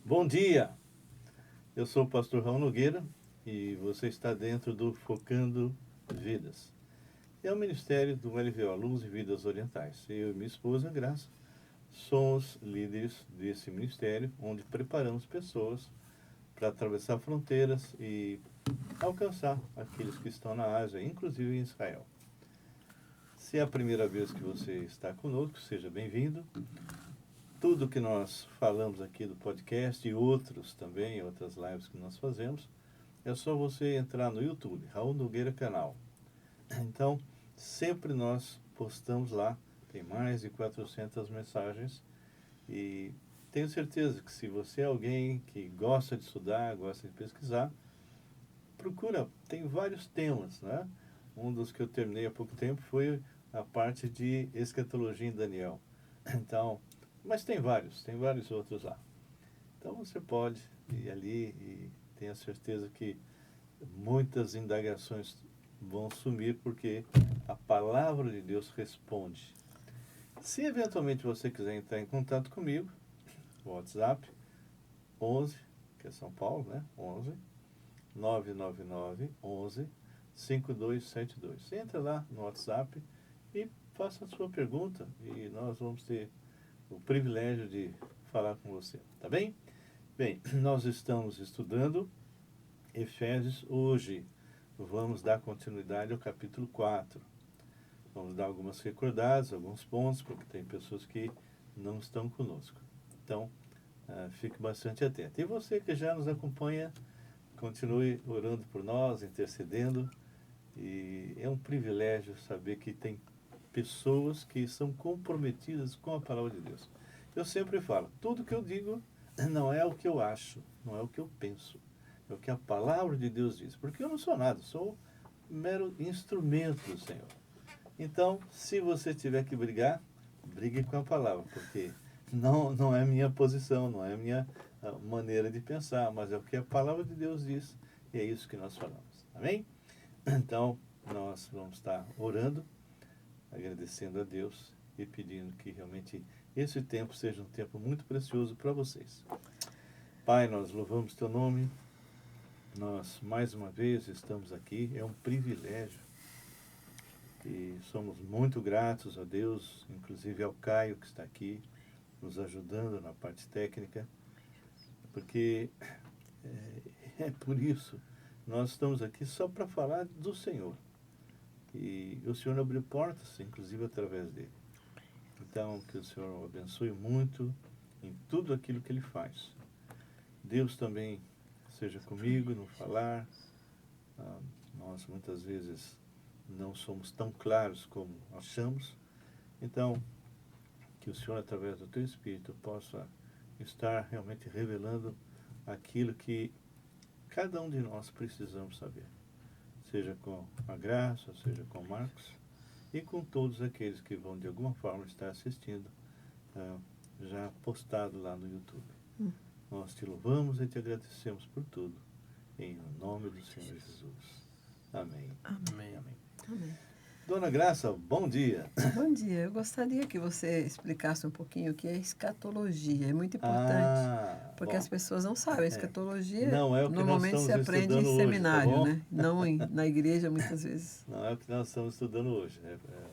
Bom dia, eu sou o pastor Raul Nogueira e você está dentro do Focando Vidas. É o ministério do LVO, Luz e Vidas Orientais. Eu e minha esposa, Graça, somos líderes desse ministério, onde preparamos pessoas para atravessar fronteiras e alcançar aqueles que estão na Ásia, inclusive em Israel. Se é a primeira vez que você está conosco, seja bem-vindo. Tudo que nós falamos aqui do podcast e outros também, outras lives que nós fazemos, é só você entrar no YouTube, Raul Nogueira Canal. Então, sempre nós postamos lá, tem mais de 400 mensagens e tenho certeza que se você é alguém que gosta de estudar, gosta de pesquisar, procura, tem vários temas, né? Um dos que eu terminei há pouco tempo foi a parte de escatologia em Daniel. Então, mas tem vários outros lá. Então você pode ir ali e tenha certeza que muitas indagações vão sumir porque a palavra de Deus responde. Se eventualmente você quiser entrar em contato comigo, o WhatsApp 11, que é São Paulo, né? 11 999 11 5272. Entra lá no WhatsApp e faça a sua pergunta e nós vamos ter o privilégio de falar com você, tá bem? Bem, nós estamos estudando Efésios hoje. Vamos dar continuidade ao capítulo 4. Vamos dar algumas recordadas, alguns pontos, porque tem pessoas que não estão conosco. Então, fique bastante atento. E você que já nos acompanha, continue orando por nós, intercedendo. E é um privilégio saber que tem pessoas que são comprometidas com a palavra de Deus. Eu sempre falo, tudo que eu digo não é o que eu acho, não é o que eu penso, é o que a palavra de Deus diz. Porque eu não sou nada, sou um mero instrumento do Senhor. Então, se você tiver que brigar, brigue com a palavra, porque não é a minha posição, não é a minha maneira de pensar, mas é o que a palavra de Deus diz, e é isso que nós falamos. Amém? Então, nós vamos estar orando, agradecendo a Deus e pedindo que realmente esse tempo seja um tempo muito precioso para vocês. Pai, nós louvamos Teu nome, nós mais uma vez estamos aqui, é um privilégio e somos muito gratos a Deus, inclusive ao Caio que está aqui nos ajudando na parte técnica, porque é por isso nós estamos aqui só para falar do Senhor. E o Senhor abriu portas, inclusive através dele. Então, que o Senhor o abençoe muito em tudo aquilo que ele faz. Deus também seja comigo no falar. Nós muitas vezes não somos tão claros como achamos. Então, que o Senhor, através do teu Espírito, possa estar realmente revelando aquilo que cada um de nós precisamos saber. Seja com a Graça, seja com o Marcos, e com todos aqueles que vão de alguma forma estar assistindo, já postado lá no YouTube. Nós te louvamos e te agradecemos por tudo, em nome do Senhor Jesus. Amém. Amém. Amém. Amém. Dona Graça, bom dia. Bom dia. Eu gostaria que você explicasse um pouquinho o que é escatologia. É muito importante, porque Bom, as pessoas não sabem. Escatologia não é o que nós normalmente estamos se aprende em estudando hoje, tá seminário, bom? né? Não na igreja, muitas vezes. Não é o que nós estamos estudando hoje,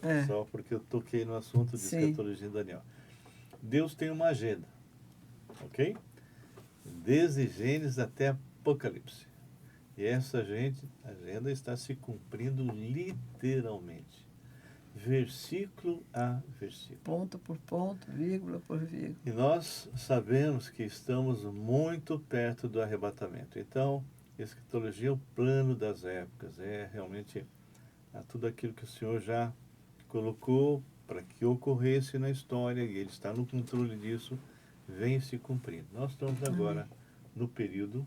É. só porque eu toquei no assunto de Sim. escatologia em Daniel. Deus tem uma agenda, ok? Desde Gênesis até Apocalipse. E essa agenda está se cumprindo literalmente, versículo a versículo. Ponto por ponto, vírgula por vírgula. E nós sabemos que estamos muito perto do arrebatamento. Então, escatologia é o plano das épocas, é realmente tudo aquilo que o Senhor já colocou para que ocorresse na história, e Ele está no controle disso, vem se cumprindo. Nós estamos agora no período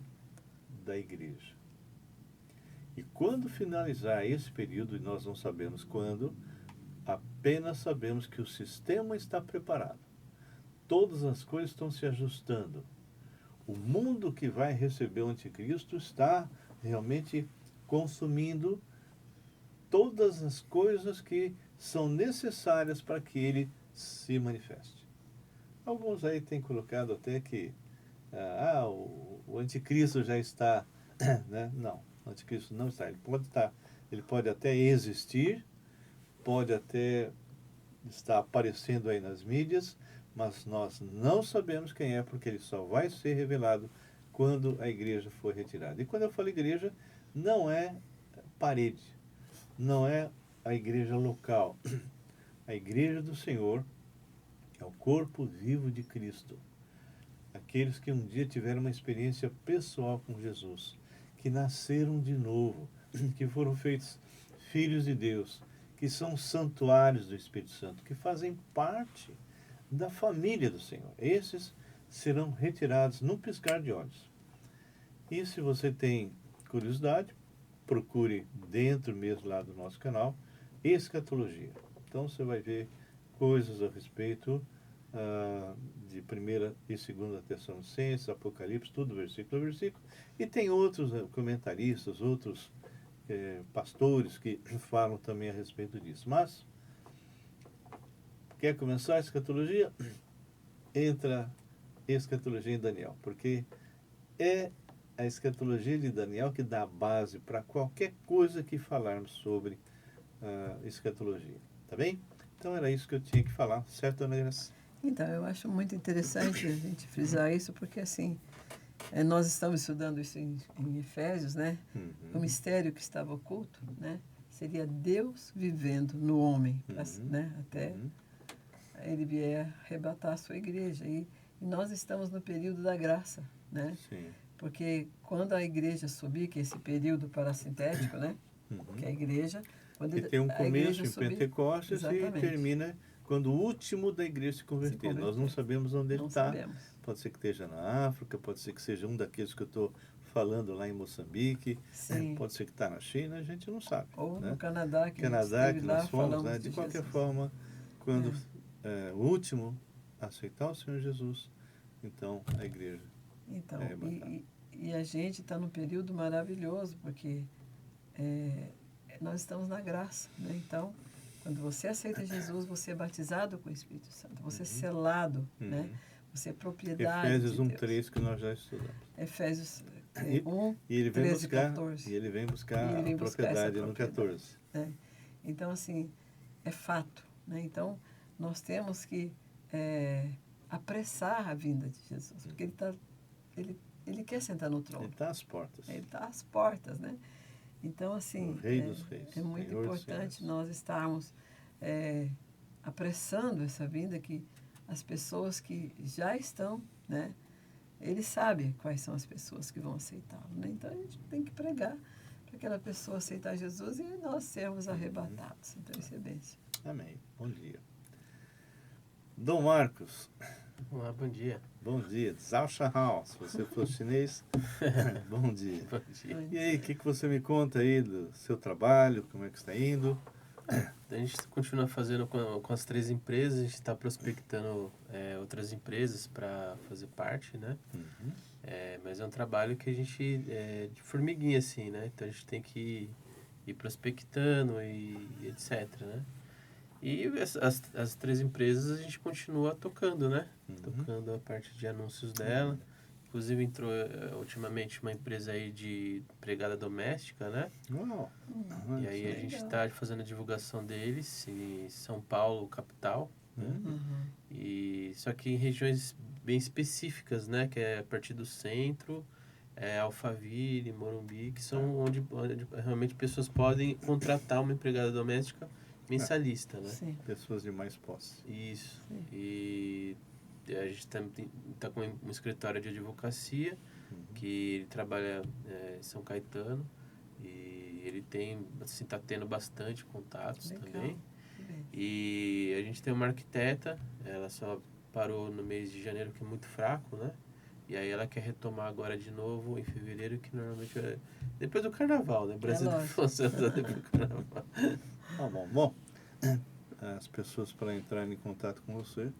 da igreja. E quando finalizar esse período, e nós não sabemos quando, apenas sabemos que o sistema está preparado. Todas as coisas estão se ajustando. O mundo que vai receber o anticristo está realmente consumindo todas as coisas que são necessárias para que ele se manifeste. Alguns aí têm colocado até que o anticristo já está, né? Não, o anticristo não está. Ele pode até existir, pode até estar aparecendo aí nas mídias, mas nós não sabemos quem é, porque ele só vai ser revelado quando a igreja for retirada. E quando eu falo igreja, não é parede, não é a igreja local. A igreja do Senhor é o corpo vivo de Cristo. Aqueles que um dia tiveram uma experiência pessoal com Jesus, que nasceram de novo, que foram feitos filhos de Deus, que são santuários do Espírito Santo, que fazem parte da família do Senhor. Esses serão retirados num piscar de olhos. E se você tem curiosidade, procure dentro mesmo lá do nosso canal, Escatologia. Então você vai ver coisas a respeito de 1ª e 2ª Tessalonicenses, Apocalipse, tudo versículo a versículo. E tem outros comentaristas, outros pastores que falam também a respeito disso. Mas, quer começar a escatologia? Entra escatologia em Daniel, porque é a escatologia de Daniel que dá a base para qualquer coisa que falarmos sobre escatologia. Tá bem? Então era isso que eu tinha que falar, certo, Ana Graça? Então, eu acho muito interessante a gente frisar isso, porque assim, nós estamos estudando isso em Efésios, né? Uhum. O mistério que estava oculto, né? Seria Deus vivendo no homem, né? Até ele vier arrebatar a sua igreja. E nós estamos no período da graça, né? Sim. Porque quando a igreja subir, que é esse período parasintético, né? Que é a igreja... E tem um começo em subir, Pentecostes exatamente. E termina quando o último da igreja se converter. Nós não sabemos onde ele está. Pode ser que esteja na África, pode ser que seja um daqueles que eu estou falando lá em Moçambique, pode ser que está na China, a gente não sabe. Ou né? no Canadá, que nós fomos, né? De qualquer forma, quando o último aceitar o Senhor Jesus, então a igreja e a gente está num período maravilhoso, porque nós estamos na graça, né? Então, quando você aceita Jesus, você é batizado com o Espírito Santo, você é selado, né? Você é propriedade Efésios de Deus. 1:3 que nós já estudamos. Efésios 1, e ele vem 13 buscar, 14. E ele vem buscar a propriedade no 14. Né? Então, assim, é fato, né? Então, nós temos que apressar a vinda de Jesus, porque ele quer sentar no trono. Ele está às portas. Ele está às portas, né? Então, assim, o Rei dos Reis, é muito Senhor importante nós estarmos apressando essa vinda, que as pessoas que já estão, né? Ele sabe quais são as pessoas que vão aceitá-lo, né? Então, a gente tem que pregar para aquela pessoa aceitar Jesus e nós sermos arrebatados. Então, isso é bênção. Amém. Bom dia. Dom Marcos. Olá, bom dia. Bom dia. Zhao Shahao, se você for chinês. Bom dia. Bom dia. E aí, o que você me conta aí do seu trabalho? Como é que está indo? A gente continua fazendo com as 3 empresas, a gente está prospectando outras empresas para fazer parte, né? Mas é um trabalho que a gente de formiguinha, assim, né? Então a gente tem que ir prospectando e etc, né? E as 3 empresas a gente continua tocando, né? Tocando a parte de anúncios dela. Inclusive entrou ultimamente uma empresa aí de empregada doméstica, né? Uau. E aí a gente está fazendo a divulgação deles em São Paulo, capital, né? E só que em regiões bem específicas, né? Que é a partir do centro, Alphaville, Morumbi, que são onde realmente pessoas podem contratar uma empregada doméstica mensalista, né? Sim. Pessoas de mais posse. Isso. Sim. E a gente tá com um escritório de advocacia que ele trabalha em São Caetano e ele tem, assim, tá tendo bastante contatos também. E a gente tem uma arquiteta, ela só parou no mês de janeiro, que é muito fraco, né? E aí ela quer retomar agora de novo em fevereiro, que normalmente é depois do carnaval, né? O Brasil funciona depois do carnaval. Bom, as pessoas para entrar em contato com você,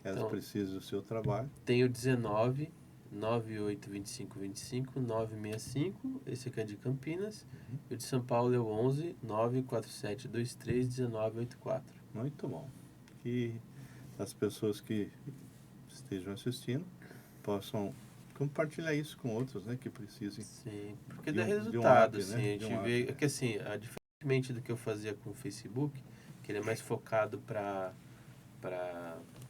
elas precisam do seu trabalho. Tem o 19 9825 25 965, esse aqui é de Campinas. E o de São Paulo é o 11 94723 1984. Muito bom. Que as pessoas que estejam assistindo possam compartilhar isso com outros, né, que precisem. Sim, porque de dá um- de um resultado, app, assim, né? a De gente um vê, app, é que assim, diferentemente do que eu fazia com o Facebook, que ele é mais focado para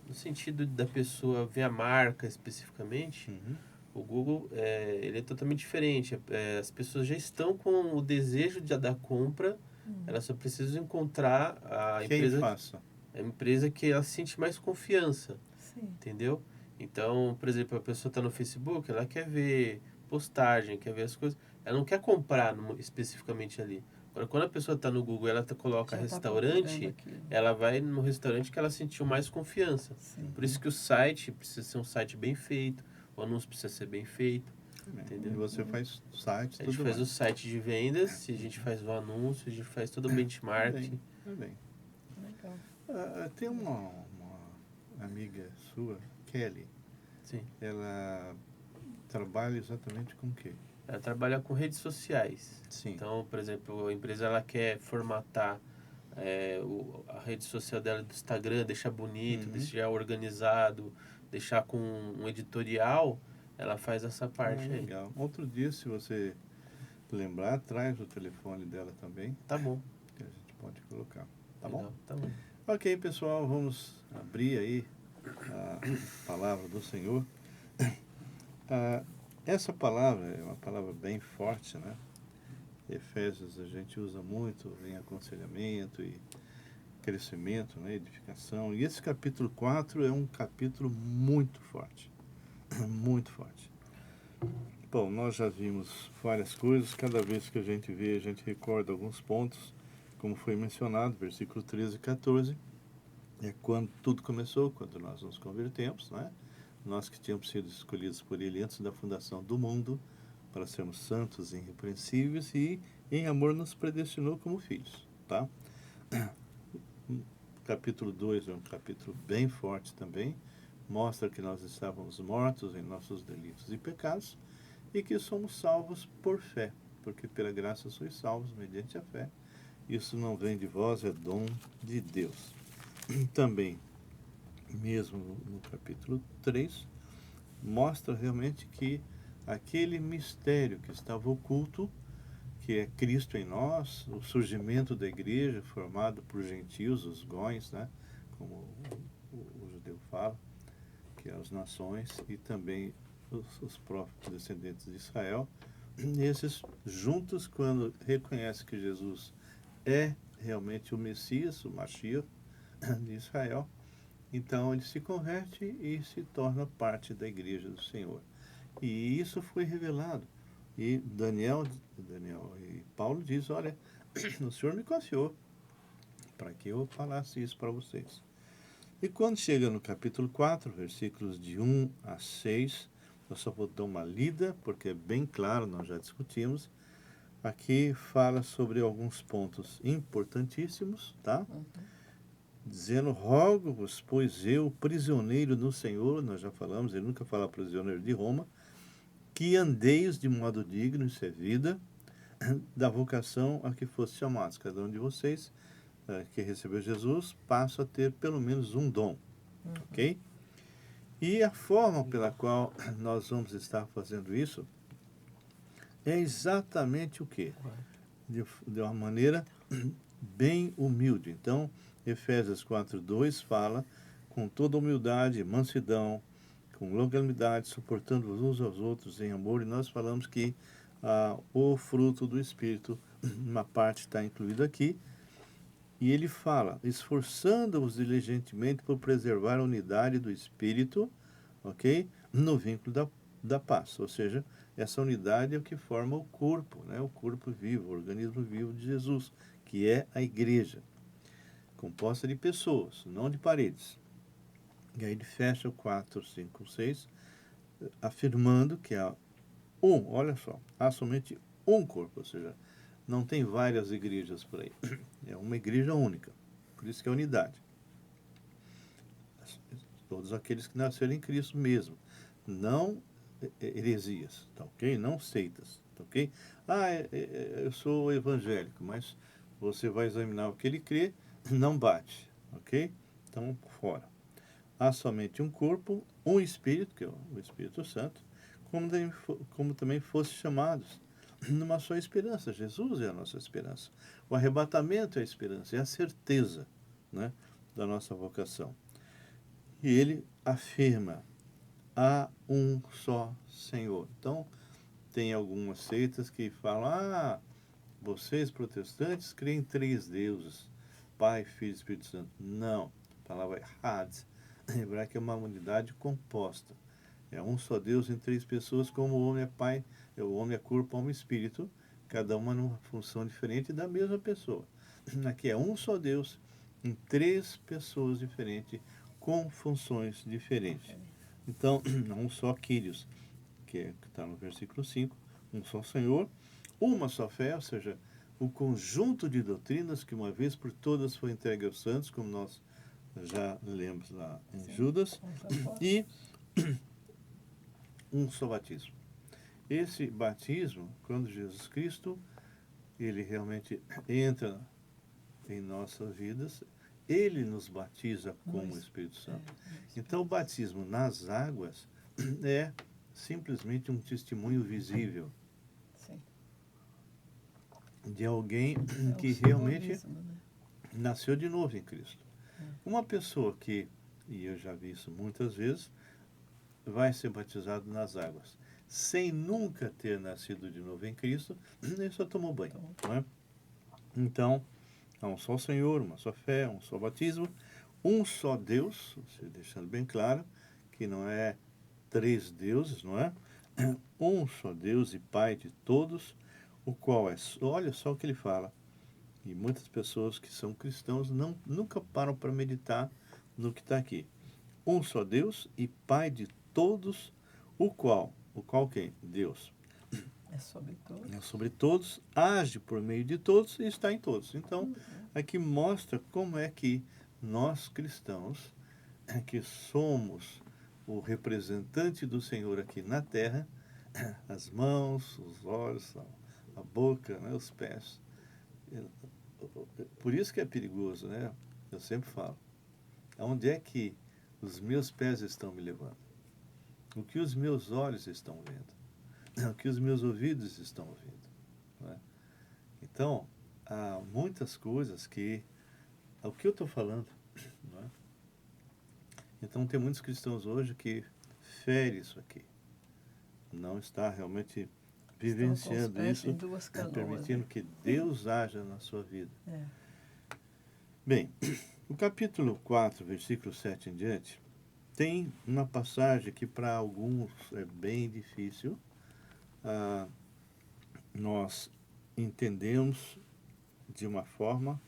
no sentido da pessoa ver a marca especificamente, Uhum. o Google, ele é totalmente diferente. As pessoas já estão com o desejo da compra, elas só precisam encontrar Quem faça. a empresa que ela sente mais confiança, Sim. entendeu? Então, por exemplo, a pessoa está no Facebook, ela quer ver postagem, quer ver as coisas, ela não quer comprar especificamente ali. Agora, quando a pessoa está no Google e ela coloca Já está procurando restaurante, aquilo. ela vai no restaurante que ela sentiu mais confiança. Sim. Por isso que o site precisa ser um site bem feito, o anúncio precisa ser bem feito, E entendeu? você faz sites, A gente tudo faz o mais. site de vendas, a gente faz o anúncio, a gente faz todo o benchmark. Bem. Legal. Tem uma amiga sua, Kelly, Sim. ela trabalha exatamente com o quê? Ela trabalha com redes sociais. Sim. Então, por exemplo, a empresa ela quer formatar a rede social dela do Instagram, deixar bonito, deixar organizado, deixar com um editorial, ela faz essa parte aí. Legal. Outro dia, se você lembrar, traz o telefone dela também, Tá bom. que a gente pode colocar. Tá Legal, bom? tá bom. Ok, pessoal, vamos abrir aí a palavra do Senhor. Essa palavra é uma palavra bem forte, né? Efésios a gente usa muito em aconselhamento e crescimento, né? Edificação. E esse capítulo 4 é um capítulo muito forte. Muito forte. Bom, nós já vimos várias coisas. Cada vez que a gente vê, a gente recorda alguns pontos. Como foi mencionado, versículo 13 e 14. É quando tudo começou, quando nós nos convertemos, né? Nós que tínhamos sido escolhidos por Ele antes da fundação do mundo, para sermos santos e irrepreensíveis, e em amor nos predestinou como filhos, tá? Capítulo 2 é um capítulo bem forte também, mostra que nós estávamos mortos em nossos delitos e pecados, e que somos salvos por fé, porque pela graça sois salvos mediante a fé. Isso não vem de vós, é dom de Deus. Também, mesmo no capítulo 3, mostra realmente que aquele mistério que estava oculto, que é Cristo em nós, o surgimento da igreja formado por gentios, os góis, né, como o judeu fala, que é as nações, e também os próprios descendentes de Israel, esses juntos, quando reconhecem que Jesus é realmente o Messias, o Mashiach de Israel, então ele se converte e se torna parte da igreja do Senhor. E isso foi revelado. E Daniel e Paulo diz, olha, o Senhor me confiou para que eu falasse isso para vocês. E quando chega no capítulo 4, versículos de 1 a 6, eu só vou dar uma lida, porque é bem claro, nós já discutimos. Aqui fala sobre alguns pontos importantíssimos, tá? Dizendo, rogo-vos, pois eu, prisioneiro no Senhor, nós já falamos, ele nunca fala prisioneiro de Roma, que andeis de modo digno, isso é vida, da vocação a que fosse chamados. Cada um de vocês que recebeu Jesus passa a ter pelo menos um dom, ok? E a forma pela qual nós vamos estar fazendo isso é exatamente o quê? De uma maneira bem humilde. Então, Efésios 4:2 fala com toda humildade, mansidão, com longanimidade, suportando uns aos outros em amor. E nós falamos que o fruto do Espírito, uma parte está incluída aqui. E ele fala, esforçando-vos diligentemente por preservar a unidade do Espírito, ok? No vínculo da paz. Ou seja, essa unidade é o que forma o corpo, né? O corpo vivo, o organismo vivo de Jesus, que é a igreja, composta de pessoas, não de paredes. E aí ele fecha o 4, 5, 6, afirmando que há olha só, há somente um corpo, ou seja, não tem várias igrejas por aí. É uma igreja única. Por isso que é unidade. Todos aqueles que nasceram em Cristo mesmo. Não heresias, tá ok? Não seitas, tá ok? Eu sou evangélico, mas você vai examinar o que ele crê, não bate, ok? Então, fora. Há somente um corpo, um Espírito, que é o Espírito Santo, como também fosse chamados numa só esperança. Jesus é a nossa esperança. O arrebatamento é a esperança, é a certeza, né, da nossa vocação. E ele afirma: há um só Senhor. Então, tem algumas seitas que falam: vocês protestantes creem em 3 deuses, Pai, Filho e Espírito Santo. Não, a palavra Had, em hebraico, é uma unidade composta. É um só Deus em 3 pessoas, como o homem é Pai, o homem é corpo, alma e espírito, cada uma numa função diferente da mesma pessoa. Aqui é um só Deus em 3 pessoas diferentes, com funções diferentes. Então, um só Kyrios, que está no versículo 5, um só Senhor, uma só fé, ou seja, o conjunto de doutrinas que uma vez por todas foi entregue aos santos, como nós já lemos lá em Judas, e um só batismo. Esse batismo, quando Jesus Cristo, ele realmente entra em nossas vidas, ele nos batiza com o Espírito Santo. Então, o batismo nas águas é simplesmente um testemunho visível de alguém que realmente nasceu de novo em Cristo. Uma pessoa que, e eu já vi isso muitas vezes, vai ser batizado nas águas, sem nunca ter nascido de novo em Cristo, ele só tomou banho. Não é? Então, há um só Senhor, uma só fé, um só batismo, um só Deus, deixando bem claro que não é 3 deuses, não é? Um só Deus e Pai de todos, o qual é, olha só o que ele fala, e muitas pessoas que são cristãos nunca param para meditar no que está aqui. Um só Deus e Pai de todos, o qual quem? Deus. É sobre todos. É sobre todos, age por meio de todos e está em todos. Então, aqui mostra como é que nós cristãos, que somos o representante do Senhor aqui na terra, as mãos, os olhos, a boca, né, os pés. Por isso que é perigoso, né? Eu sempre falo. Onde é que os meus pés estão me levando? O que os meus olhos estão vendo? O que os meus ouvidos estão ouvindo? Né? Então, há muitas coisas que... O que eu estou falando? Não é? Então, tem muitos cristãos hoje que ferem isso aqui. Não está realmente vivenciando isso, permitindo que Deus haja na sua vida. Bem, no capítulo 4, versículo 7 em diante, tem uma passagem que para alguns é bem difícil. Nós entendemos de uma forma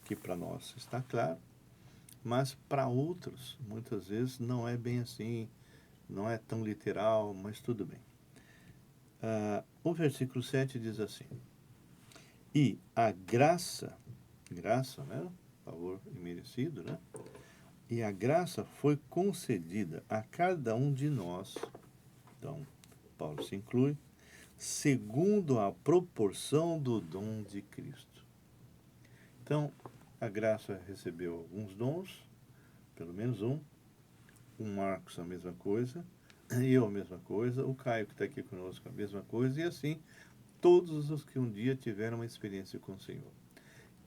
que para nós está claro, mas para outros, muitas vezes, não é bem assim, não é tão literal, mas tudo bem. O versículo 7 diz assim: e a graça, né? Favor imerecido, né? E a graça foi concedida a cada um de nós, então Paulo se inclui, segundo a proporção do dom de Cristo. Então, a graça recebeu alguns dons, pelo menos um. O Marcos a mesma coisa, eu a mesma coisa, o Caio que está aqui conosco a mesma coisa, e assim, todos os que um dia tiveram uma experiência com o Senhor.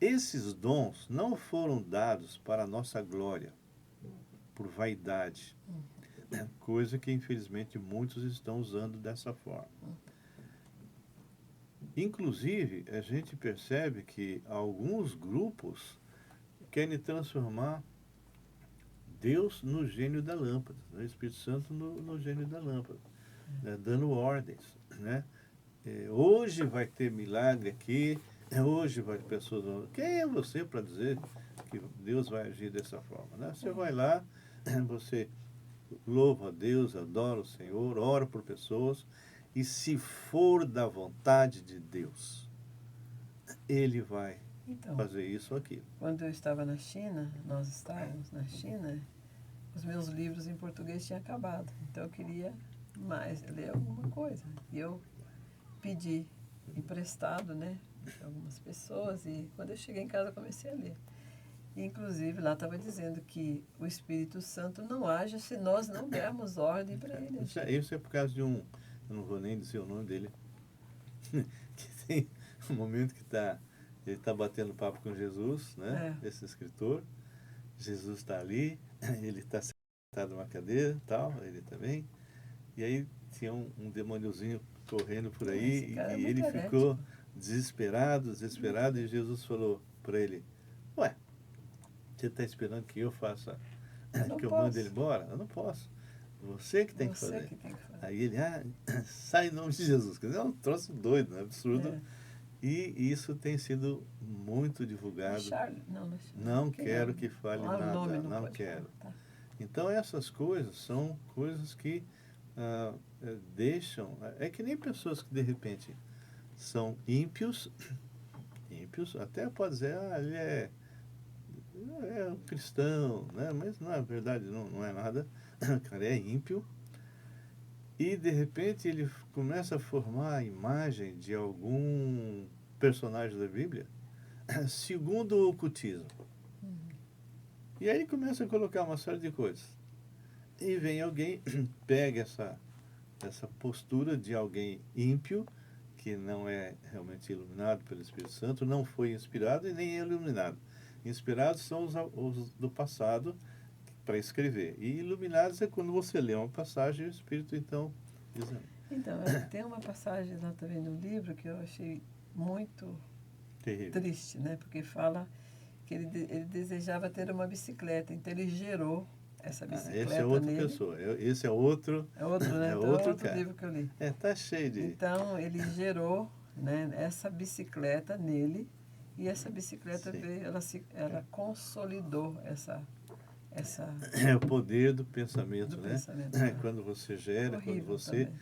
Esses dons não foram dados para a nossa glória, por vaidade, coisa que infelizmente muitos estão usando dessa forma. Inclusive, a gente percebe que alguns grupos querem transformar Deus no gênio da lâmpada, o Espírito Santo no gênio da lâmpada, né, dando ordens, né? Hoje vai ter milagre aqui, hoje vai ter pessoas... Quem é você para dizer que Deus vai agir dessa forma? Né? Você vai lá, você louva a Deus, adora o Senhor, ora por pessoas, e se for da vontade de Deus, Ele vai fazer isso ou aquilo. Quando eu estava na China, nós estávamos na China, os meus livros em português tinham acabado. Então eu queria ler alguma coisa. E eu pedi emprestado, né, de algumas pessoas, e quando eu cheguei em casa eu comecei a ler. Inclusive, lá estava dizendo que o Espírito Santo não age se nós não dermos ordem para ele. Isso é por causa de um, eu não vou nem dizer o nome dele, que tem um momento que ele está batendo papo com Jesus, né? Esse escritor. Jesus está ali, ele está sentado numa cadeira, tal, ele também. E aí tinha um demôniozinho correndo por aí e ele ficou desesperado, e Jesus falou para ele: ué, você está esperando que eu faça, que eu mande ele embora? Eu não posso. Você que tem que fazer. Aí ele, sai em nome de Jesus. Quer dizer, é um troço doido, absurdo. E isso tem sido muito divulgado. Não quero que fale nada, não quero. Então essas coisas são coisas que deixam... É que nem pessoas que de repente são ímpios, até pode dizer, ele é um cristão, né? Mas na verdade não é nada, o cara é ímpio. E de repente ele começa a formar a imagem de algum personagem da Bíblia segundo o ocultismo. E aí ele começa a colocar uma série de coisas. E vem alguém, pega essa postura de alguém ímpio, que não é realmente iluminado pelo Espírito Santo, não foi inspirado e nem é iluminado. Inspirados são os do passado para escrever. E iluminados é quando você lê uma passagem e o Espírito então diz. Então, tem uma passagem lá também no livro que eu achei muito triste, né? Porque fala que ele desejava ter uma bicicleta, então ele gerou essa bicicleta esse é outra nele. pessoa, esse é outro... É outro, né? Então, outro livro que eu li. Tá cheio de... Então, ele gerou, né, essa bicicleta nele, e essa bicicleta veio, ela consolidou essa... É o poder do pensamento, né? Pensamento, quando você gera, quando você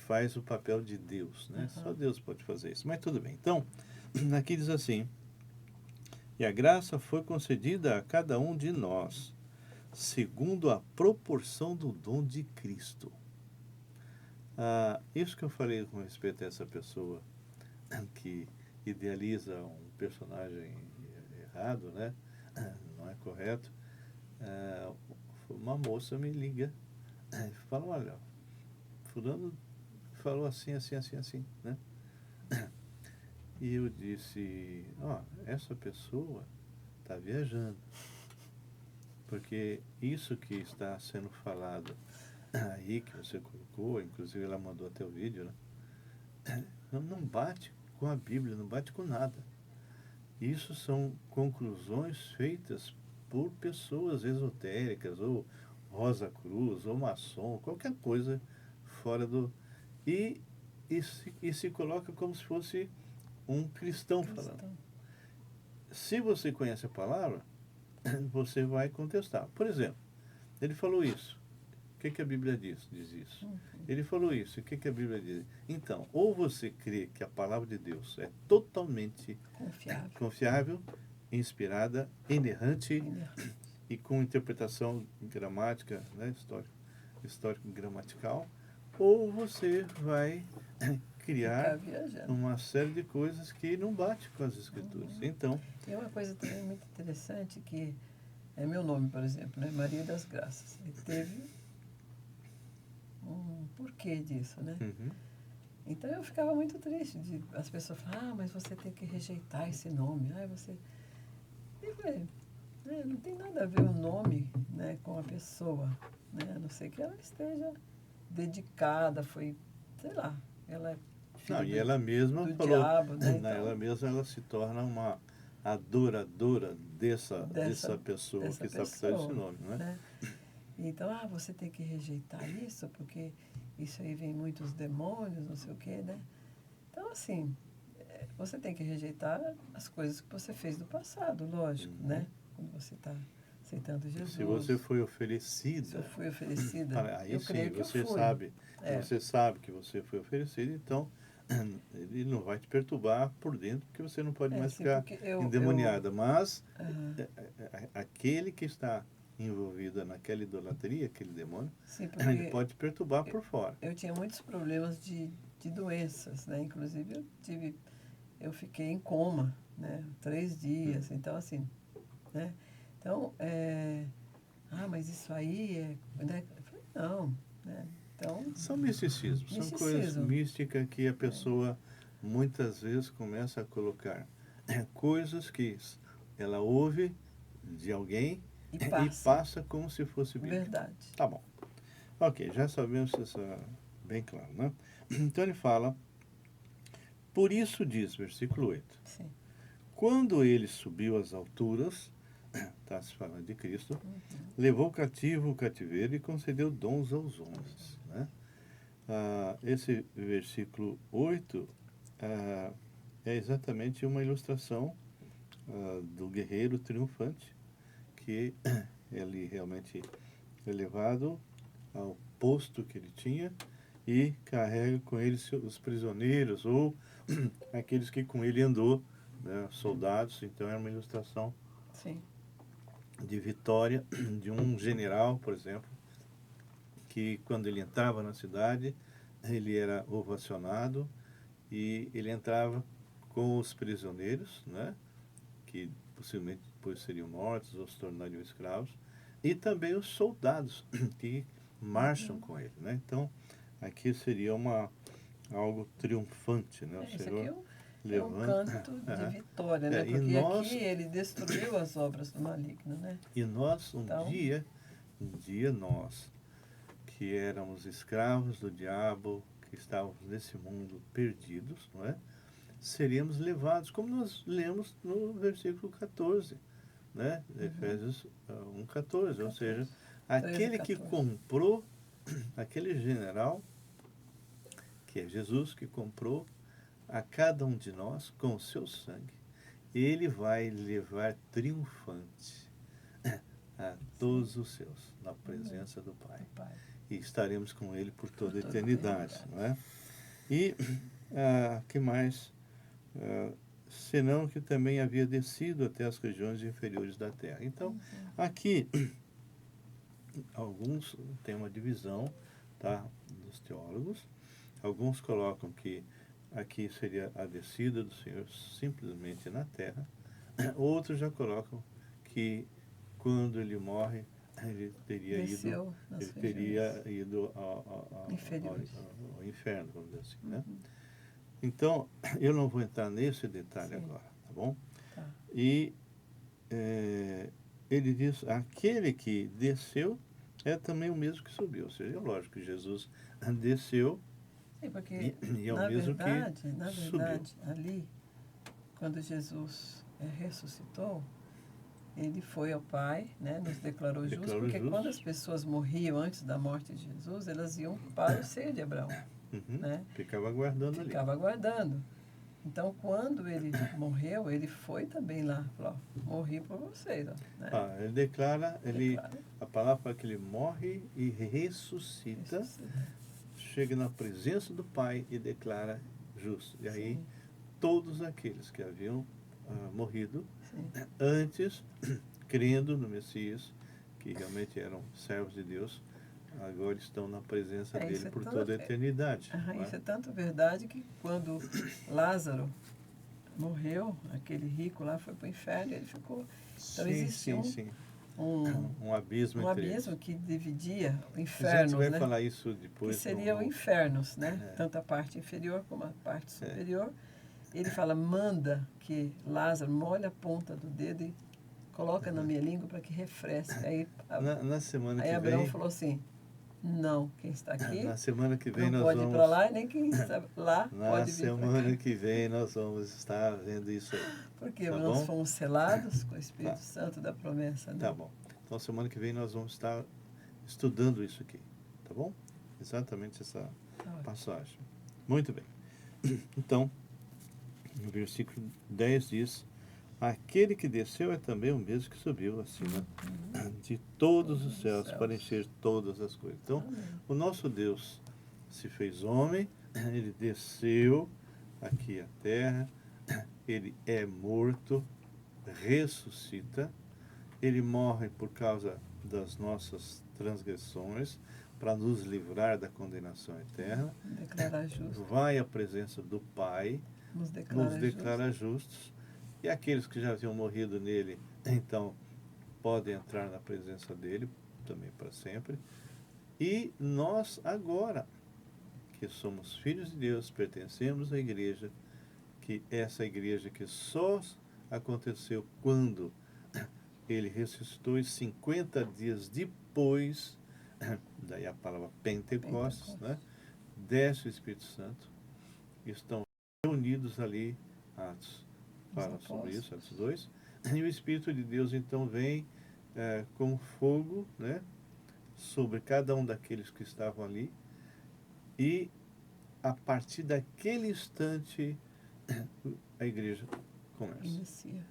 faz o papel de Deus, né? Só Deus pode fazer isso. Mas tudo bem. Então, aqui diz assim: e a graça foi concedida a cada um de nós, segundo a proporção do dom de Cristo. Isso que eu falei com respeito a essa pessoa que idealiza um personagem errado, né? Não é correto. Uma moça me liga e fala: olha, fulano falou assim, né? E eu disse: essa pessoa está viajando, porque isso que está sendo falado aí, que você colocou, inclusive ela mandou até o vídeo, né? Não bate com a Bíblia, não bate com nada. Isso são conclusões feitas por pessoas esotéricas, ou Rosa Cruz, ou maçom, qualquer coisa fora do... E se coloca como se fosse um cristão falando. Se você conhece a palavra, você vai contestar. Por exemplo, ele falou isso. O que a Bíblia diz? Diz isso. Ele falou isso. O que a Bíblia diz? Então, ou você crê que a palavra de Deus é totalmente confiável, inspirada, inerrante e com interpretação gramática, né, histórico-gramatical, ou você vai criar uma série de coisas que não bate com as Escrituras. Então, tem uma coisa também muito interessante que é meu nome, por exemplo, né? Maria das Graças. E teve um porquê disso, né? Então eu ficava muito triste de as pessoas falarem: mas você tem que rejeitar esse nome. Você... Eu falei, não tem nada a ver o nome, né, com a pessoa, né? A não ser que ela esteja dedicada, sei lá, ela é filha e ela mesma do falou, diabo, né? Então, ela se torna uma adoradora dessa pessoa que está por trás desse nome, né? Então, você tem que rejeitar isso, porque isso aí vem muitos demônios, não sei o quê, né? Então, assim, você tem que rejeitar as coisas que você fez no passado, lógico, né? Quando você está aceitando Jesus. Se você foi oferecida... Se eu fui oferecida, aí eu sim, creio que você eu fui. sabe. Você sabe que você foi oferecida, então ele não vai te perturbar por dentro, porque você não pode mais ficar endemoniada. Mas aquele que está envolvido naquela idolatria, aquele demônio, ele pode te perturbar por fora. Eu tinha muitos problemas de doenças, né? Inclusive eu fiquei em coma, né? 3 dias. Então, assim, né? Então, mas isso aí é... Né? Eu falei, não, né? Então, São misticismos, são coisas místicas que a pessoa muitas vezes começa a colocar coisas que ela ouve de alguém e passa como se fosse bíblico. Verdade. Tá bom. Ok, já sabemos isso bem claro, né? Então ele fala, por isso diz, versículo 8, Sim. quando ele subiu às alturas, está se falando de Cristo, levou cativo o cativeiro e concedeu dons aos homens, né? Esse versículo 8 é exatamente uma ilustração do guerreiro triunfante, que ele realmente é levado ao posto que ele tinha e carrega com ele os prisioneiros ou aqueles que com ele andou, né, soldados. Então é uma ilustração Sim. de vitória de um general, por exemplo, que quando ele entrava na cidade, ele era ovacionado e ele entrava com os prisioneiros, né, que possivelmente depois seriam mortos ou se tornariam escravos, e também os soldados que marcham com ele, né? Então, aqui seria algo triunfante, né? O Senhor é um canto de vitória, né? Porque aqui ele destruiu as obras do maligno, né? E nós, um dia nós, que éramos escravos do diabo, que estávamos nesse mundo perdidos, não é? Seríamos levados, como nós lemos no versículo 14, né? Efésios 1:14, ou seja, aquele que comprou, aquele general, que é Jesus, que comprou a cada um de nós com o seu sangue, ele vai levar triunfante a todos os seus, na presença do Pai. E estaremos com ele por toda a eternidade, não é? E que mais? Senão que também havia descido até as regiões inferiores da terra. Então, aqui, alguns têm uma divisão, tá, dos teólogos. Alguns colocam que aqui seria a descida do Senhor simplesmente na terra. Outros já colocam que quando ele morre, ele teria ido ao inferno, vamos dizer assim, né? Então, eu não vou entrar nesse detalhe agora, tá bom? Tá. E ele diz, aquele que desceu é também o mesmo que subiu. Ou seja, é lógico que Jesus desceu. Sim, porque e é o mesmo que na subiu. verdade, ali, quando Jesus ressuscitou, ele foi ao Pai, né, nos declarou justos, porque quando as pessoas morriam antes da morte de Jesus, elas iam para o seio de Abraão. Né? Ficava aguardando ali. Ficava aguardando. Então, quando ele morreu, ele foi também lá, falou, morri por vocês. Ó, né? Ele declara, a palavra fala que ele morre e ressuscita, chega na presença do Pai e declara justo. E aí, todos aqueles que haviam morrido antes, crendo no Messias, que realmente eram servos de Deus, agora estão na presença dele por toda a eternidade. Isso é tanto verdade que quando Lázaro morreu, aquele rico lá foi para o inferno, ele ficou... Então existia um abismo entre eles. Que dividia o inferno. A gente vai falar isso depois. Que seria o infernos, né? Tanto a parte inferior como a parte superior. Ele fala, manda que Lázaro molhe a ponta do dedo e coloca na minha língua para que refresque. Aí, na semana que Abraão vem... falou assim, não, quem está aqui na semana que vem não nós pode vamos... ir para lá, e nem quem está lá na pode vir para cá. Na semana que vem nós vamos estar vendo isso aí. Porque nós fomos selados com o Espírito Santo da promessa. Né? Tá bom. Então, semana que vem nós vamos estar estudando isso aqui. Tá bom? Exatamente essa passagem. Muito bem. Então, no versículo 10 diz, aquele que desceu é também o mesmo que subiu acima de todos os céus para encher todas as coisas. Então, o nosso Deus se fez homem, ele desceu aqui à terra, ele é morto, ressuscita, ele morre por causa das nossas transgressões, para nos livrar da condenação eterna, vai à presença do Pai, nos declara justos, e aqueles que já haviam morrido nele, então, podem entrar na presença dele também para sempre. E nós agora, que somos filhos de Deus, pertencemos à igreja, que essa igreja que só aconteceu quando ele ressuscitou e 50 dias depois, daí a palavra Pentecostes, né? Desce o Espírito Santo, estão reunidos ali, Atos fala sobre isso, Atos 2, e o Espírito de Deus então vem com fogo, né? Sobre cada um daqueles que estavam ali, e a partir daquele instante a igreja começa. Inicia.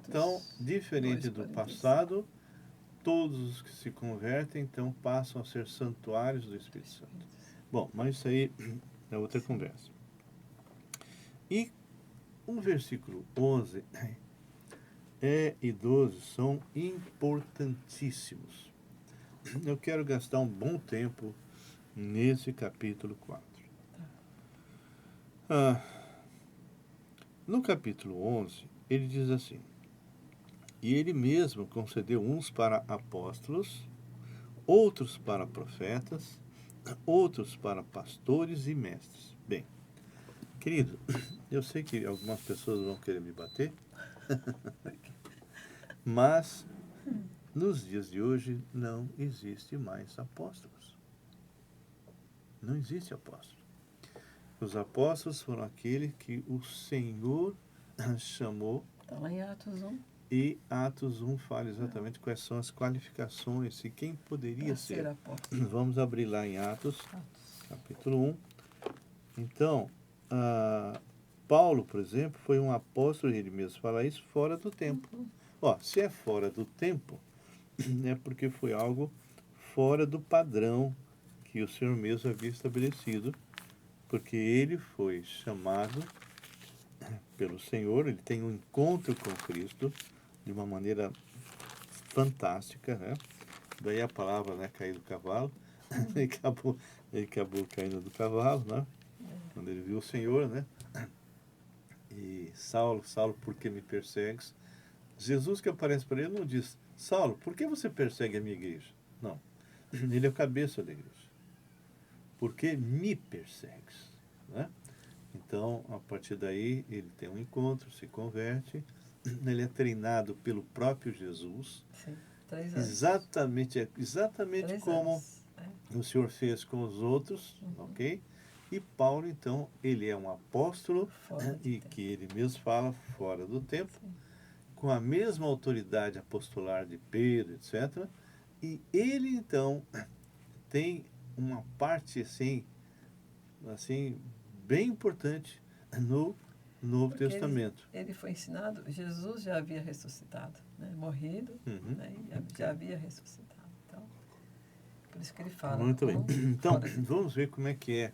Então, diferente do passado, todos os que se convertem, então, passam a ser santuários do Espírito Santo. Bom, mas isso aí é outra conversa. E o versículo 11 e 12 são importantíssimos. Eu quero gastar um bom tempo nesse capítulo 4. No capítulo 11, ele diz assim: e ele mesmo concedeu uns para apóstolos, outros para profetas, outros para pastores e mestres. Bem, querido, eu sei que algumas pessoas vão querer me bater, mas nos dias de hoje não existe mais apóstolos. Não existe apóstolo. Os apóstolos foram aqueles que o Senhor chamou. Está lá em Atos 1. E Atos 1 fala exatamente quais são as qualificações e quem poderia ser. Apóstolo. Vamos abrir lá em Atos, capítulo 1. Então, Paulo, por exemplo, foi um apóstolo, ele mesmo fala isso, fora do tempo. Se é fora do tempo, é porque foi algo fora do padrão que o Senhor mesmo havia estabelecido, porque ele foi chamado pelo Senhor, ele tem um encontro com Cristo de uma maneira fantástica, né? Daí a palavra, né, cair do cavalo, ele acabou caindo do cavalo, né? Quando ele viu o Senhor, né? E Saulo, Saulo, por que me persegues? Jesus que aparece para ele não diz: Saulo, por que você persegue a minha igreja? Não, ele é o cabeça da igreja. Por que me persegues? Né? Então, a partir daí, ele tem um encontro, se converte, ele é treinado pelo próprio Jesus. Sim, 3 anos. Exatamente 3 como anos. o Senhor fez com os outros, ok? E Paulo, então, ele é um apóstolo, e que ele mesmo fala, fora do tempo, Sim. com a mesma autoridade apostolar de Pedro, etc. E ele, então, tem uma parte, assim bem importante no Novo Testamento. Ele foi ensinado, Jesus já havia ressuscitado, né? Morrido, né? Já havia ressuscitado. Então, por isso que ele fala. Muito bem. Então, vamos ver como é que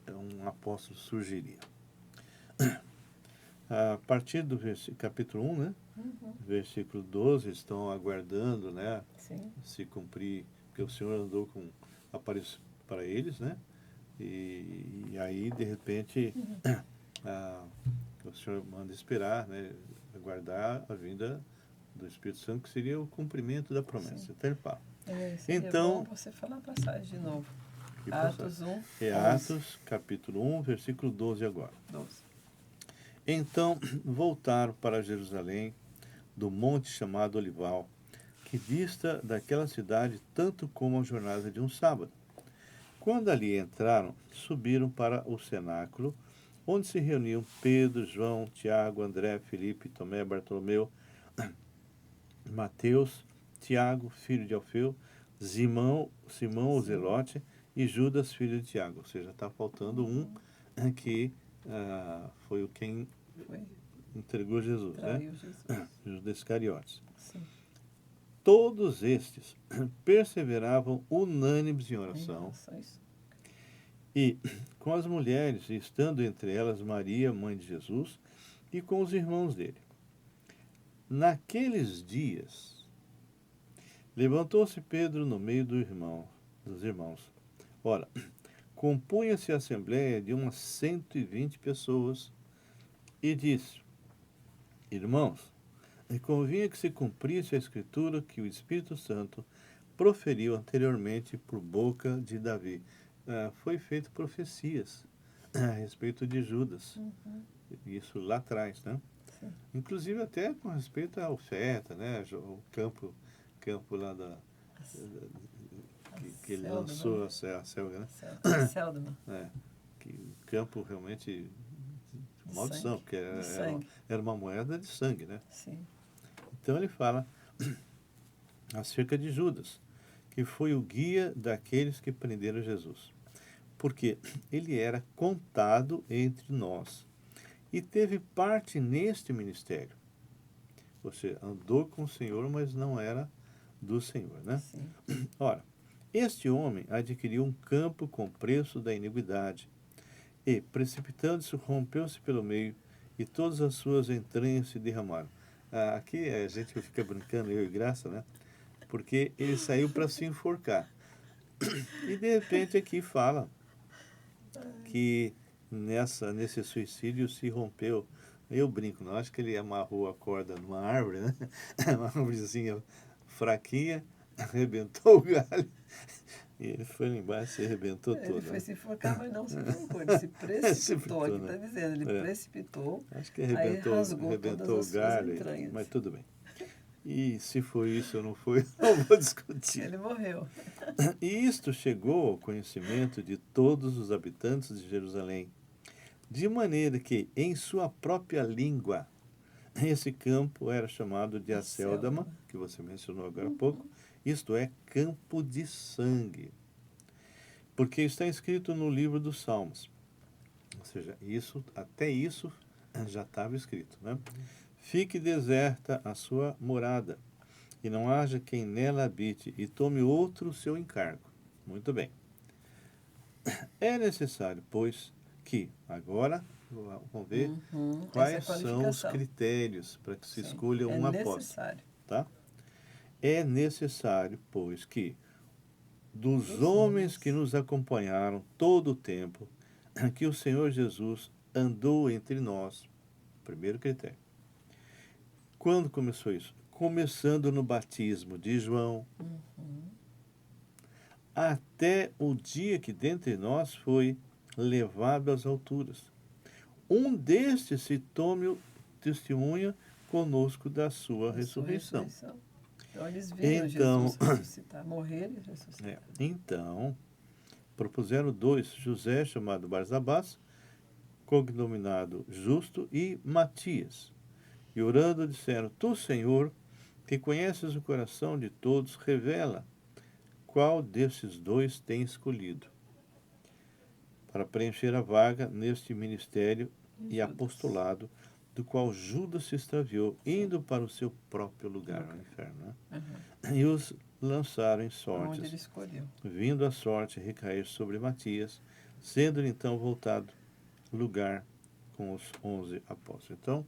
um apóstolo surgiria. A partir do capítulo 1, né? Versículo 12, estão aguardando, né? Sim. Se cumprir, porque o Senhor andou apareceu para eles, né? E aí, de repente, o Senhor manda esperar, né? Aguardar a vinda do Espírito Santo, que seria o cumprimento da promessa. Sim. Então ele fala. Então, bom você falar a passagem de novo. Atos 1. É Atos, capítulo 1, versículo 12 agora. 12. Então voltaram para Jerusalém, do monte chamado Olival, que dista daquela cidade tanto como a jornada de um sábado. Quando ali entraram, subiram para o cenáculo, onde se reuniam Pedro, João, Tiago, André, Filipe, Tomé, Bartolomeu, Mateus, Tiago, filho de Alfeu, Simão o Zelote e Judas, filho de Tiago. Ou seja, está faltando um que foi quem entregou Jesus, né? Judas Iscariotes. Sim. Todos estes perseveravam unânimes em oração e com as mulheres, estando entre elas Maria, mãe de Jesus, e com os irmãos dele. Naqueles dias, levantou-se Pedro no meio dos irmãos. Ora, compunha-se a assembleia de umas 120 pessoas e disse: Irmãos, E convinha que se cumprisse a escritura que o Espírito Santo proferiu anteriormente por boca de Davi. Foi feito profecias a respeito de Judas. Isso lá atrás, né? Sim. Inclusive até com respeito à oferta, né? O campo lá que ele Célula, lançou né? a selga, né? Célula. Que o campo realmente De maldição, sangue. porque De sangue. era uma moeda de sangue, né? Sim. Então ele fala acerca de Judas, que foi o guia daqueles que prenderam Jesus, porque ele era contado entre nós e teve parte neste ministério. Você andou com o Senhor, mas não era do Senhor, né? Sim. Ora, este homem adquiriu um campo com preço da iniquidade e, precipitando-se, rompeu-se pelo meio e todas as suas entranhas se derramaram. Aqui a gente fica brincando, eu e Graça, né? Porque ele saiu para se enforcar. E de repente aqui fala que nesse suicídio se rompeu. Eu brinco, não acho que ele amarrou a corda numa árvore, né? Uma árvorezinha fraquinha, arrebentou o galho. E ele foi lá embaixo e se arrebentou todo. Ele foi né? se enforcar, mas não se enforcou. Ele se precipitou. Aqui né? está dizendo, ele preciptou. Acho que Aí rasgou arrebentou todas o as suas galho, entranhas. mas tudo bem. E se foi isso ou não foi, não vou discutir. Ele morreu. E isto chegou ao conhecimento de todos os habitantes de Jerusalém, de maneira que, em sua própria língua, esse campo era chamado de Acéldama, que você mencionou agora há pouco, isto é, campo de sangue. Porque está escrito no livro dos Salmos. Ou seja, até isso já estava escrito, né? Fique deserta a sua morada, e não haja quem nela habite, e tome outro o seu encargo. Muito bem. É necessário, pois, que, agora, vamos ver quais são os critérios para que se escolha um apóstolo. Necessário. Tá? É necessário, pois, que dos homens que nos acompanharam todo o tempo, que o Senhor Jesus andou entre nós. Primeiro critério. Quando começou isso? Começando no batismo de João, até o dia que dentre nós foi levado às alturas. Um destes se tome testemunha conosco da sua ressurreição. Então eles viram Jesus ressuscitar, morrer e ressuscitar. Então, propuseram dois, José, chamado Barsabás, cognominado Justo, e Matias. E orando disseram, Tu, Senhor, que conheces o coração de todos, revela qual desses dois tem escolhido para preencher a vaga neste ministério e apostolado, do qual Judas se extraviou, indo para o seu próprio lugar, no inferno. Né? E os lançaram em sortes, onde ele escolheu. Vindo a sorte recair sobre Matias, sendo então voltado lugar com os 11 apóstolos. Então,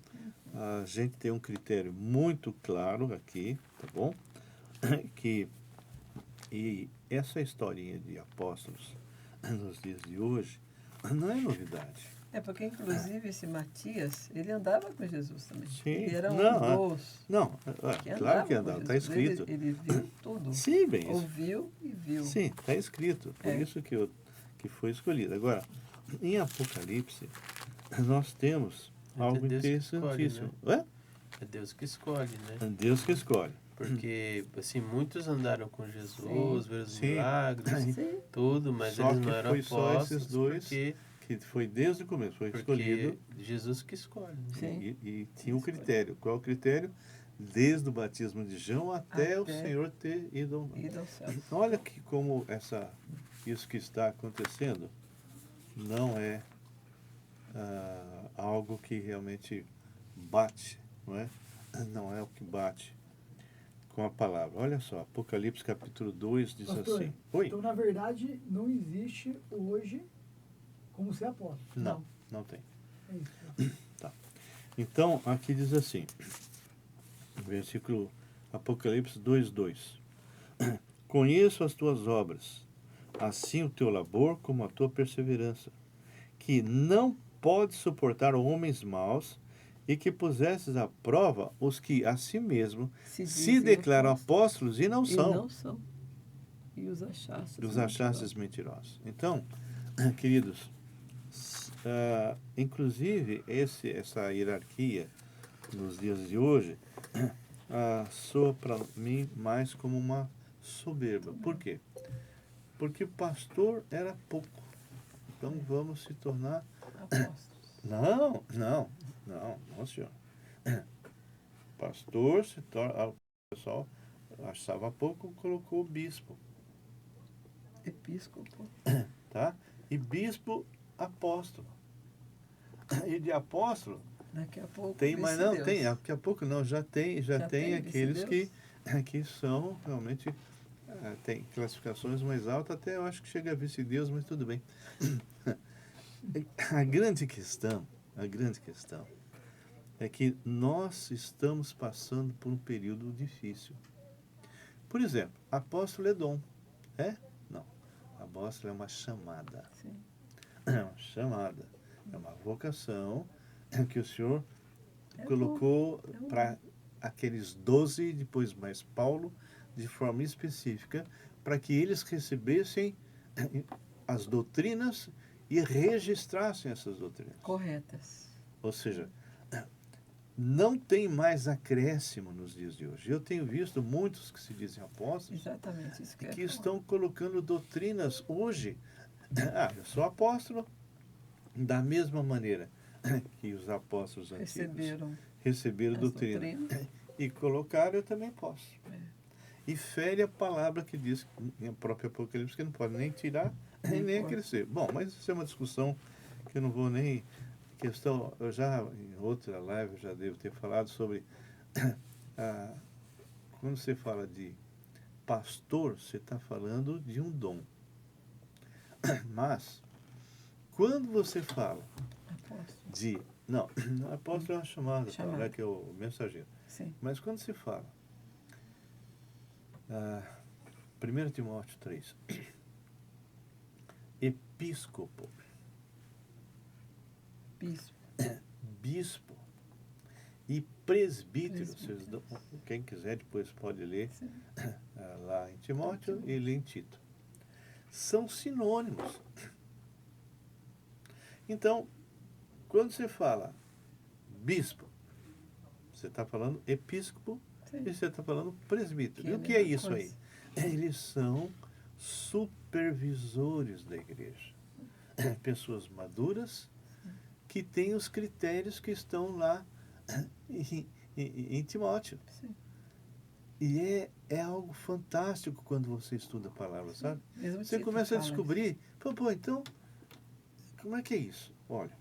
a gente tem um critério muito claro aqui, tá bom? E essa historinha de apóstolos nos dias de hoje não é novidade. Porque inclusive esse Matias, ele andava com Jesus também. Sim. Ele era dos... claro que andava, está escrito. Ele viu tudo. Sim, bem isso. Ouviu e viu. Sim, está escrito. Por isso que foi escolhido. Agora, em Apocalipse, nós temos algo interessantíssimo. Escolhe, né? É Deus que escolhe, né? É Deus que escolhe. Porque, assim, muitos andaram com Jesus, viram os milagres, tudo, mas só eles não eram apóstolos. Só esses dois que foi desde o começo, foi escolhido. Jesus que escolhe. Né? E tinha um critério. Qual é o critério? Desde o batismo de João até o Senhor ter ido ao céu. Olha que como isso que está acontecendo não é algo que realmente bate, não é? Não é o que bate com a palavra. Olha só, Apocalipse capítulo 2 diz Pastor, assim. Oi? Então, na verdade, não existe hoje como ser apóstolo. Não tem. É isso. Tá. Então, aqui diz assim, versículo Apocalipse 2:2. Conheço as tuas obras, assim o teu labor como a tua perseverança, que não pode suportar homens maus, e que pusesses à prova os que a si mesmo se dizem declaram apóstolos e não e são. não são. E os achastes. Os achastes mentirosos. Então, queridos, inclusive essa hierarquia nos dias de hoje soa para mim mais como uma soberba. Por quê? Porque o pastor era pouco. Então vamos se tornar... Apóstolos. Não, senhor. Pastor se torna... O pessoal achava pouco, colocou o bispo. Episcopo. Tá? E bispo, apóstolo. E de apóstolo Daqui a pouco. tem, mas não vice-deus. tem, daqui a pouco não, já tem tem aqueles vice-deus? que são realmente, tem classificações mais altas, até eu acho que chega a vice-deus, mas tudo bem. A grande questão é que nós estamos passando por um período difícil. Por exemplo, apóstolo é dom. É? Não. Apóstolo é uma chamada. Sim. É uma chamada. É uma vocação que o Senhor É colocou bom. para aqueles 12, depois mais Paulo, de forma específica, para que eles recebessem as doutrinas e registrassem essas doutrinas. Corretas. Ou seja, não tem mais acréscimo nos dias de hoje. Eu tenho visto muitos que se dizem apóstolos Exatamente isso que eu ia que falar. estão colocando doutrinas hoje. Eu sou apóstolo da mesma maneira que os apóstolos antigos receberam as doutrina. doutrinas. E colocaram, eu também posso. E fere a palavra que diz, em próprio Apocalipse, que não pode nem tirar e nem acrescer. Bom, mas isso é uma discussão que eu não vou nem... eu já, em outra live, eu já devo ter falado sobre... quando você fala de pastor, você está falando de um dom. Mas, quando você fala Apóstolo. de... Não, apóstolo é uma chamada, Chamada. né, que é o mensageiro. Sim. Mas quando se fala, 1 Timóteo 3, episcopo, bispo e presbítero, quem quiser depois pode ler lá em Timóteo e ler em Tito, são sinônimos. Então, quando você fala bispo, você está falando episcopo. Sim. E você está falando presbítero. Que é E a o que é mesma isso coisa. aí? Eles são supervisores da igreja. Pessoas maduras que têm os critérios que estão lá em Timóteo. Sim. E é algo fantástico quando você estuda a palavra, sabe? Mesmo Você Tito começa a fala descobrir, pô, então, como é que é isso? Olha,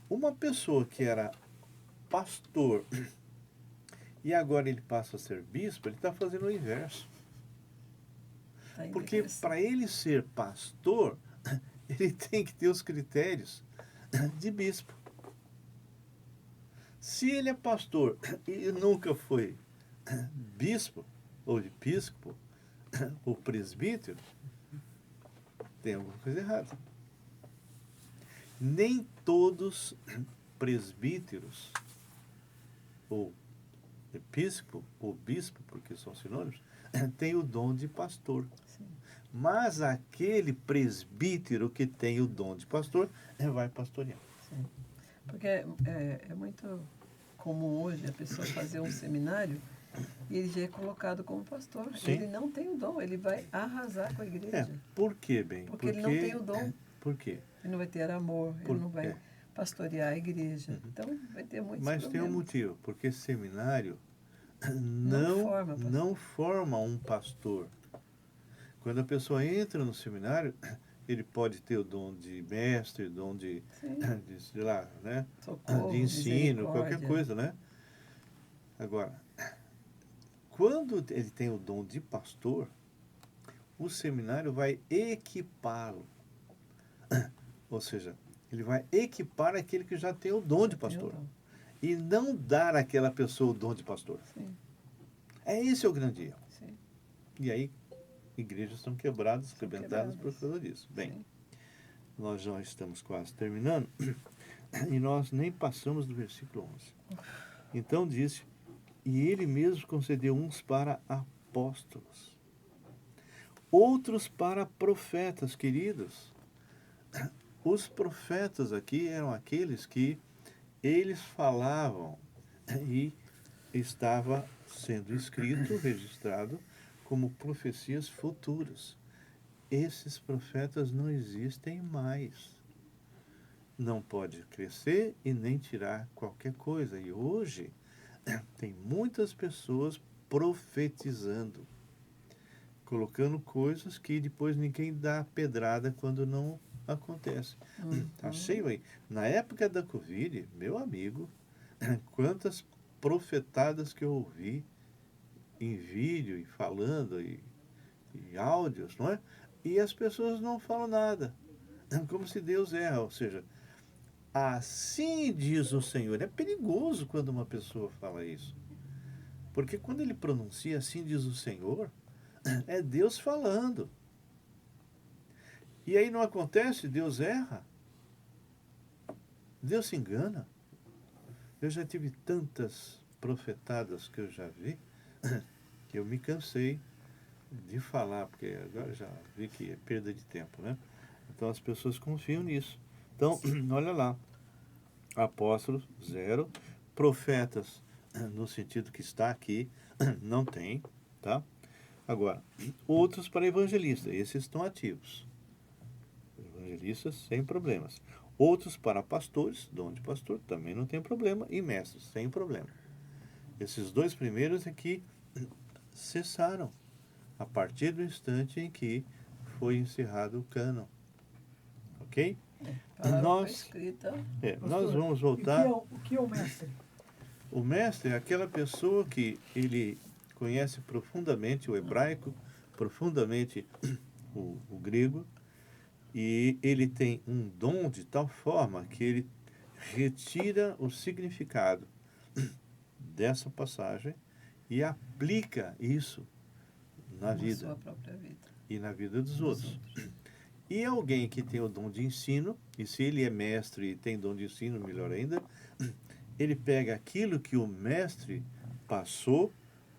uma pessoa que era pastor e agora ele passa a ser bispo, ele está fazendo o inverso. Tá ainda Porque crescendo. para ele ser pastor, ele tem que ter os critérios de bispo. Se ele é pastor e nunca foi bispo, ou episcopo, ou presbítero, tem alguma coisa errada. Nem todos presbíteros, ou episcopo, ou bispo, porque são sinônimos, tem o dom de pastor. Sim. Mas aquele presbítero que tem o dom de pastor, vai pastorear. Sim. Porque é muito comum hoje a pessoa fazer um seminário e ele já é colocado como pastor. Sim. Ele não tem o dom, ele vai arrasar com a igreja. Por quê, bem? Porque ele não tem o dom. Por quê? Ele não vai ter amor, ele não vai pastorear a igreja. Então vai ter muitos Mas problemas. tem um motivo, porque seminário Não não forma um pastor. Quando a pessoa entra no seminário, ele pode ter o dom de mestre, dom de sei lá, né? Socorro, de ensino, qualquer misericórdia. coisa, né? Agora, quando ele tem o dom de pastor, o seminário vai equipá-lo. Ou seja, ele vai equipar aquele que já tem o dom de Já tem o pastor. dom. E não dar àquela pessoa o dom de pastor. Sim, Esse é o grande erro. sim. E aí, igrejas estão quebradas, arrebentadas por quebradas. causa disso. Bem, Sim. nós já estamos quase terminando. e nós nem passamos do versículo 11. Então disse, e ele mesmo concedeu uns para apóstolos, outros para profetas, queridos. Os profetas aqui eram aqueles que eles falavam e estava sendo escrito, registrado como profecias futuras. Esses profetas não existem mais. Não pode crescer e nem tirar qualquer coisa. E hoje tem muitas pessoas profetizando, colocando coisas que depois ninguém dá pedrada quando não acontece. Tá cheio aí. Na época da Covid, meu amigo, quantas profetadas que eu ouvi em vídeo e falando e áudios, não é? E as pessoas não falam nada. Como se Deus erra, ou seja, assim diz o Senhor. É perigoso quando uma pessoa fala isso. Porque quando ele pronuncia assim diz o Senhor, é Deus falando. E aí não acontece, Deus erra. Deus se engana. Eu já tive tantas profetadas que eu já vi, que eu me cansei de falar, porque agora já vi que é perda de tempo, né? Então as pessoas confiam nisso. Então, olha lá, apóstolos, 0, profetas, no sentido que está aqui, não tem, tá? Agora, outros para evangelistas, esses estão ativos. Evangelistas sem problemas. Outros para pastores, dom de pastor, também não tem problema, e mestres, sem problema. Esses dois primeiros é que cessaram a partir do instante em que foi encerrado o cânon. Ok? Nós vamos voltar. O que é o mestre? O mestre é aquela pessoa que ele conhece profundamente o hebraico, profundamente o grego, e ele tem um dom de tal forma que ele retira o significado dessa passagem e aplica isso na vida, sua própria vida e na vida dos outros. E alguém que tem o dom de ensino, e se ele é mestre e tem dom de ensino, melhor ainda, ele pega aquilo que o mestre passou,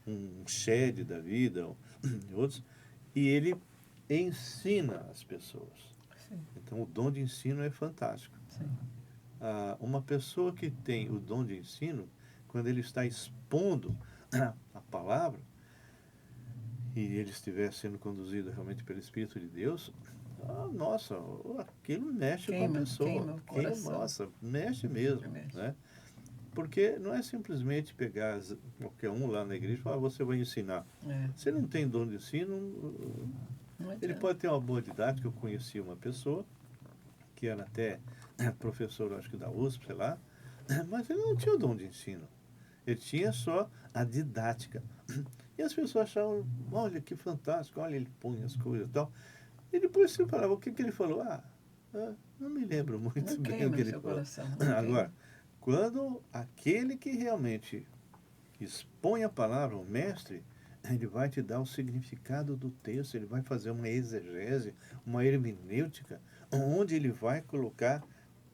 um shed da vida, outros, e ele ensina as pessoas. Sim. Então o dom de ensino é fantástico. Sim. Uma pessoa que tem o dom de ensino, quando ele está expondo a palavra, e ele estiver sendo conduzido realmente pelo Espírito de Deus, nossa, aquilo mexe com a pessoa. Nossa, mexe mesmo. Mexe. Né? Porque não é simplesmente pegar qualquer um lá na igreja e falar, você vai ensinar. Se ele não tem dom de ensino, ele pode ter uma boa didática. Eu conheci uma pessoa que era até professor, acho que da USP, sei lá, mas ele não tinha o dom de ensino. Ele tinha só a didática. E as pessoas achavam, olha que fantástico, olha, ele põe as coisas e tal. E depois você falava, o que ele falou? Não me lembro muito bem o que ele falou. Agora, quando aquele que realmente expõe a palavra, o mestre, ele vai te dar o significado do texto, ele vai fazer uma exegese, uma hermenêutica, onde ele vai colocar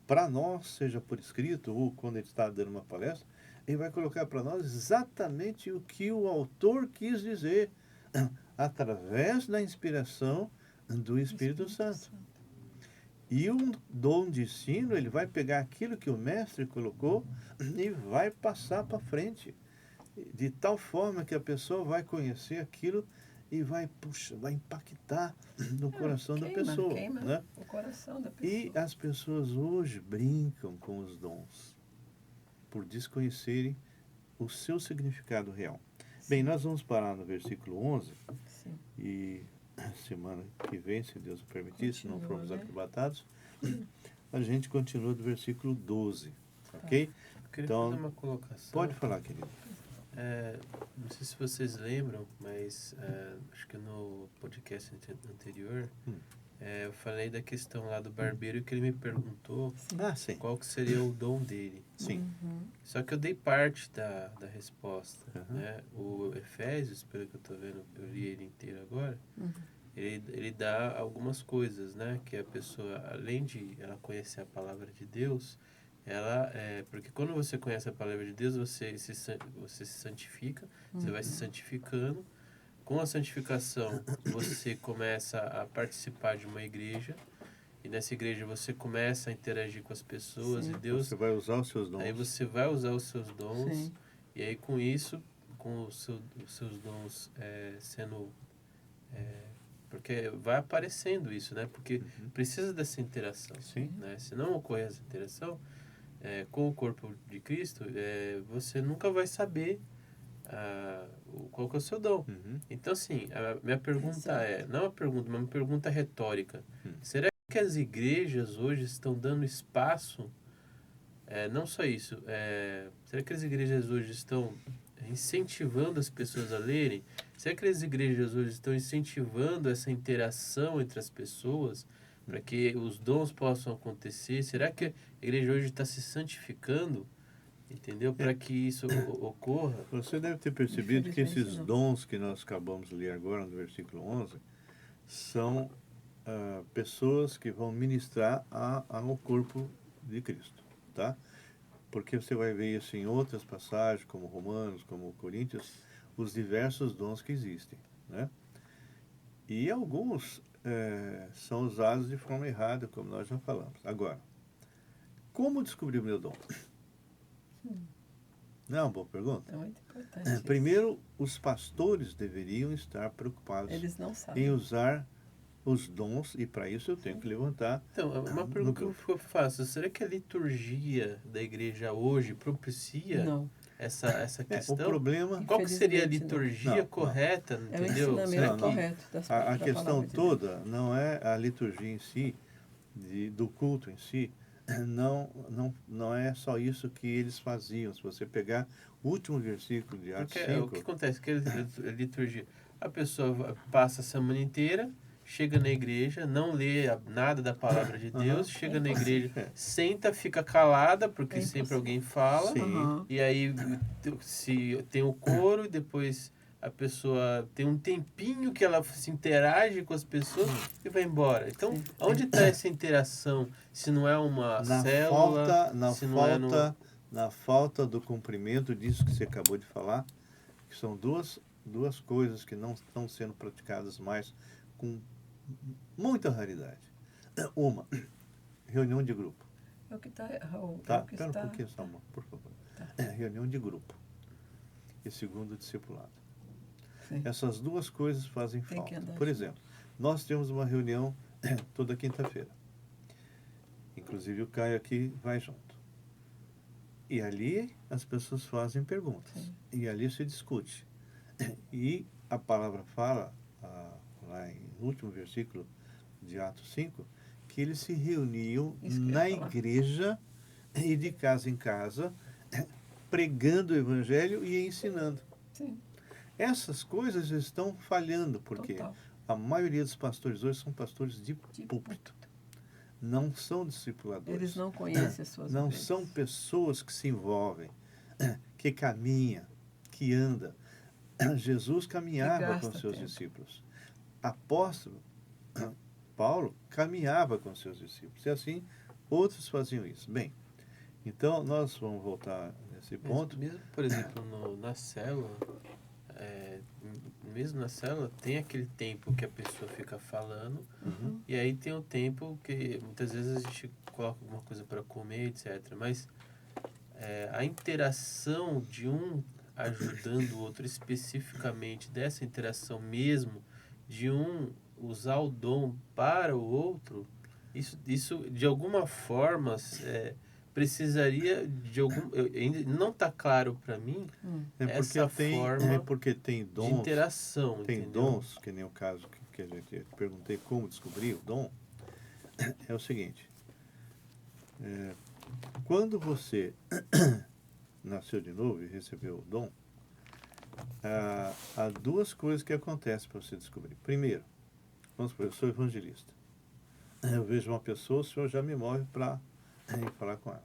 para nós, seja por escrito ou quando ele está dando uma palestra, ele vai colocar para nós exatamente o que o autor quis dizer, através da inspiração do Espírito Santo. E o dom de ensino, ele vai pegar aquilo que o mestre colocou e vai passar para frente. De tal forma que a pessoa vai conhecer aquilo e vai impactar no coração da pessoa. Né? O coração da pessoa. E as pessoas hoje brincam com os dons, por desconhecerem o seu significado real. Sim. Bem, nós vamos parar no versículo 11. Sim. E semana que vem, se Deus o permitir, se não formos arrebatados, a gente continua do versículo 12. Ok? Eu queria fazer uma colocação. Pode falar, querido. Não sei se vocês lembram, mas acho que no podcast anterior eu falei da questão lá do barbeiro, que ele me perguntou qual que seria o dom dele. Sim. Só que eu dei parte da resposta. Né? O Efésios, pelo que eu estou vendo, eu li ele inteiro agora, ele dá algumas coisas, né? Que a pessoa, além de ela conhecer a palavra de Deus, Porque quando você conhece a palavra de Deus, você se santifica, você vai se santificando. Com a santificação, você começa a participar de uma igreja, e nessa igreja você começa a interagir com as pessoas, Sim. e Deus... Você vai usar os seus dons. Aí você vai usar os seus dons, Sim. e aí com isso, com os seus dons sendo... porque vai aparecendo isso, né? Porque precisa dessa interação. Sim. Né? Se não ocorrer essa interação com o corpo de Cristo, você nunca vai saber qual que é o seu dom. Então, assim, a minha pergunta não é uma pergunta, mas uma pergunta retórica. Será que as igrejas hoje estão dando espaço, não só isso, será que as igrejas hoje estão incentivando as pessoas a lerem? Será que as igrejas hoje estão incentivando essa interação entre as pessoas para que os dons possam acontecer? Será que a igreja hoje está se santificando, entendeu? Para que isso ocorra? Você deve ter percebido que esses dons que nós acabamos de ler agora no versículo 11 são pessoas que vão ministrar ao corpo de Cristo, tá? Porque você vai ver isso em outras passagens, como Romanos, como Coríntios, os diversos dons que existem, né? E alguns são usados de forma errada, como nós já falamos. Agora, como descobrir o meu dom? Não é uma boa pergunta? É muito importante. Primeiro, os pastores deveriam estar preocupados Eles não sabem. em usar os dons, e para isso eu tenho que levantar. Então, uma pergunta que eu faço: será que a liturgia da igreja hoje propicia essa questão? O problema... Qual que seria a liturgia correta, entendeu? É o ensinamento correto a questão toda não é a liturgia em si, do culto em si. Não é só isso que eles faziam. Se você pegar o último versículo de Atos 5... O que acontece? Que a liturgia, a pessoa passa a semana inteira, chega na igreja, não lê nada da palavra de Deus, chega na igreja, senta, fica calada, porque sempre alguém fala, e aí se tem o coro, e depois a pessoa tem um tempinho que ela se interage com as pessoas e vai embora. Então, onde está essa interação? Se não é uma célula... Na falta do cumprimento disso que você acabou de falar, que são duas coisas que não estão sendo praticadas mais com muita raridade. Uma, reunião de grupo. É o que está... Raul, Espera um pouquinho, Samuel, por favor. Reunião de grupo. E segundo, discipulado. Sim. Essas duas coisas fazem falta. Por exemplo, nós temos uma reunião toda quinta-feira. Inclusive o Caio aqui vai junto. E ali as pessoas fazem perguntas. Sim. E ali se discute. E a palavra fala, lá no último versículo de Atos 5, que eles se reuniam na igreja e de casa em casa, pregando o evangelho e ensinando. Sim. Essas coisas estão falhando, porque a maioria dos pastores hoje são pastores de púlpito. Não são discipuladores. Eles não conhecem as suas Não ovelhas. são pessoas que se envolvem, que caminham, que andam. Jesus caminhava com seus discípulos. Apóstolo Paulo caminhava com seus discípulos. E assim, outros faziam isso. Bem, então nós vamos voltar nesse ponto. Mesmo por exemplo, na célula, mesmo na célula, tem aquele tempo que a pessoa fica falando, e aí tem o tempo que muitas vezes a gente coloca alguma coisa para comer, etc. Mas a interação de um ajudando o outro, especificamente dessa interação mesmo, de um usar o dom para o outro, isso de alguma forma precisaria de algum... não está claro para mim essa forma porque tem dons, de interação. Tem entendeu? dons, que nem o caso que a gente perguntei como descobrir o dom, é o seguinte, quando você nasceu de novo e recebeu o dom, há duas coisas que acontecem para você descobrir. Primeiro, vamos supor, eu sou evangelista. Eu vejo uma pessoa, o Senhor já me move para falar com ela.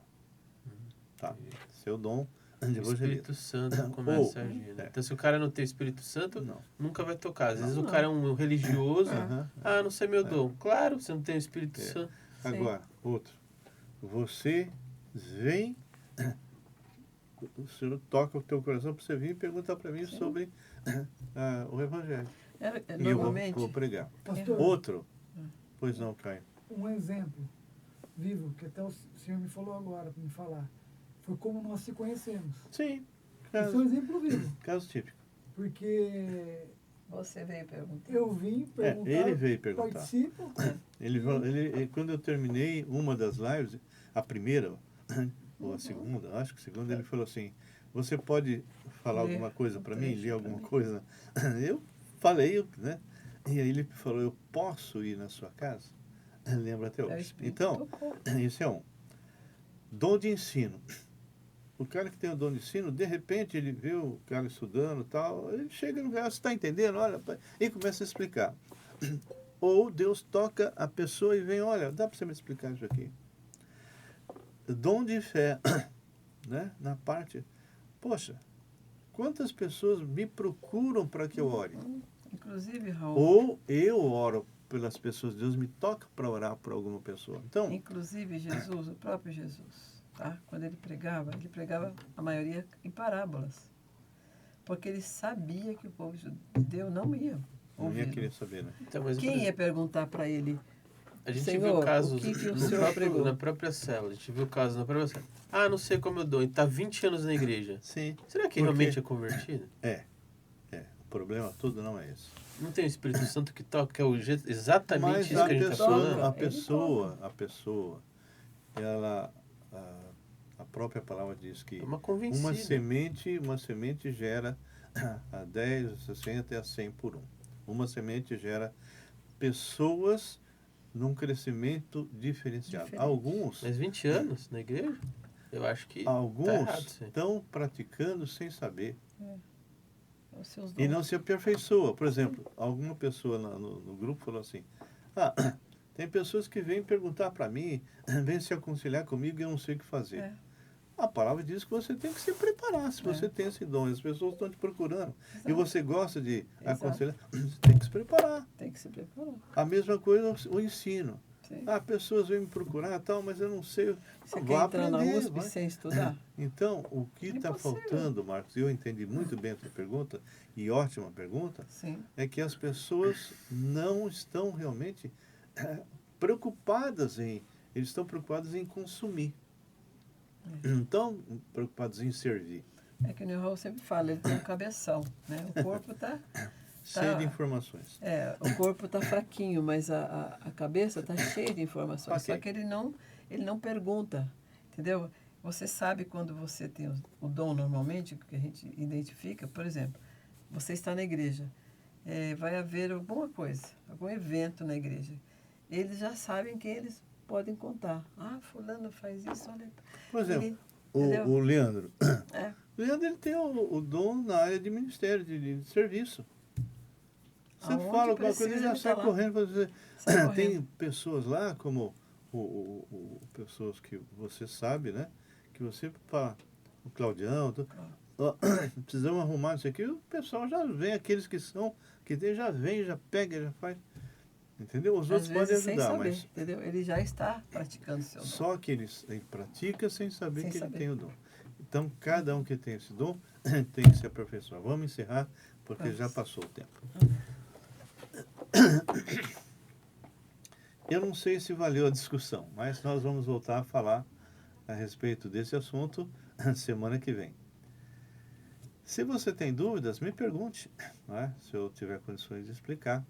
Tá? Seu dom de evangelista. O Espírito Santo começa a agir. Né? Então, se o cara não tem o Espírito Santo, nunca vai tocar. Às vezes o cara é um religioso, não sei meu dom. Claro, você não tem o Espírito Santo. Agora, outro. Você vem, o Senhor toca o teu coração para você vir e perguntar para mim sobre o Evangelho. E eu Normalmente, vou pregar. Pastor, Outro, pois não, Caio. um exemplo vivo, que até o senhor me falou agora para me falar, foi como nós se conhecemos. Sim, Esse é um caso, exemplo vivo, caso típico. porque você veio perguntar. eu vim perguntar, Ele veio perguntar. participo, Quando eu terminei uma das lives, a primeira, ou a segunda, acho que a segunda, ele falou assim, você pode falar Ler alguma coisa um para mim, trecho ler pra alguma mim. coisa? Eu falei, né? E aí ele falou, eu posso ir na sua casa? Lembra até É o hoje. Espírito Então, tocou. isso é um. Dom de ensino. O cara que tem o dom de ensino, de repente ele vê o cara estudando e tal, ele chega no lugar, você está entendendo? Olha, e começa a explicar. Ou Deus toca a pessoa e vem, olha, dá para você me explicar isso aqui? Dom de fé, né? Na parte, poxa, quantas pessoas me procuram para que eu ore? Inclusive, Raul, Ou eu oro pelas pessoas, Deus me toca para orar por alguma pessoa. Então, inclusive Jesus, o próprio Jesus, tá? Quando ele pregava a maioria em parábolas. Porque ele sabia que o povo judeu não ia não ia ouvir. querer saber, né? Então, mas, por Quem ia exemplo, perguntar para ele? a gente Senhor, viu casos o que o no senhor pregou? na própria célula. A gente viu casos na própria célula. Ah, não sei como eu dou. E tá 20 anos na igreja. Sim. Será que Porque- realmente é convertido? O problema todo não é esse. Não tem o Espírito Santo que toca, que é o jeito, exatamente Mas isso que a gente está falando? toca. a pessoa, ela, a própria palavra diz que É uma convencida. uma semente gera a 10, a 60 e a 100 por um. Uma semente gera pessoas num crescimento diferenciado. Diferente. Alguns, Mas 20 anos na igreja? Eu acho que tá errado alguns isso aí. estão praticando sem saber. Os seus E dons. não se aperfeiçoa. Por exemplo, alguma pessoa no grupo falou assim, tem pessoas que vêm perguntar para mim, vêm se aconselhar comigo e eu não sei o que fazer. É. A palavra diz que você tem que se preparar se você tem esse dom. As pessoas estão te procurando. E você gosta de Exato. aconselhar, você tem que se preparar. Tem que se preparar. A mesma coisa o ensino. Sim. Pessoas vêm me procurar tal, mas eu não sei. Você Vá quer entrar na aprender, USP vai. sem estudar? Então, o que está Impossível. faltando, Marcos, e eu entendi muito bem a tua pergunta, e ótima pergunta, Sim. é que as pessoas não estão realmente preocupadas eles estão preocupados em consumir. Não estão preocupados em servir. É que o Neil Hall sempre fala, ele tem um cabeção, né? O corpo tá Cheio de informações. o corpo tá fraquinho, mas a cabeça tá cheia de informações. Ok. Só que ele não pergunta, entendeu? Você sabe quando você tem o dom normalmente, que a gente identifica, por exemplo, você está na igreja, vai haver alguma coisa, algum evento na igreja. Eles já sabem quem eles podem contar. Fulano faz isso, olha. Por exemplo, Entendeu? o Leandro. É. O Leandro ele tem o dom na área de ministério, de serviço. Você Aonde fala alguma coisa, ele precisa, já ele sai tá lá. correndo. Você... Sai correndo. Tem pessoas lá, como pessoas que você sabe, né? Que você fala, o Claudião, precisamos arrumar isso aqui, o pessoal já vem, aqueles que tem, já vem, já pega, já faz. Entendeu? Os Às outros podem vezes sem ajudar, saber, mas entendeu? Ele já está praticando seu dom. só que ele pratica sem saber Sem que saber. ele tem o dom. Então, cada um que tem esse dom tem que se aperfeiçoar. Vamos encerrar, porque já passou o tempo. Eu não sei se valeu a discussão, mas nós vamos voltar a falar a respeito desse assunto semana que vem. Se você tem dúvidas, me pergunte, né? Se eu tiver condições de explicar.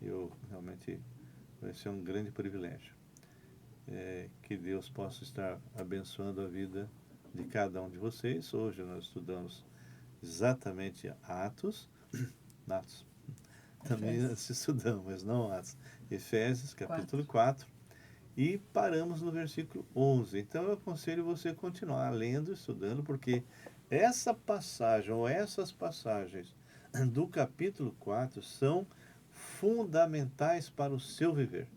Eu realmente vai ser um grande privilégio. Que Deus possa estar abençoando a vida de cada um de vocês. Hoje nós estudamos exatamente Atos. Também nós estudamos, mas não Atos. Efésios, capítulo 4. E paramos no versículo 11. Então eu aconselho você a continuar lendo, estudando, porque essa passagem, ou essas passagens do capítulo 4 são fundamentais para o seu viver.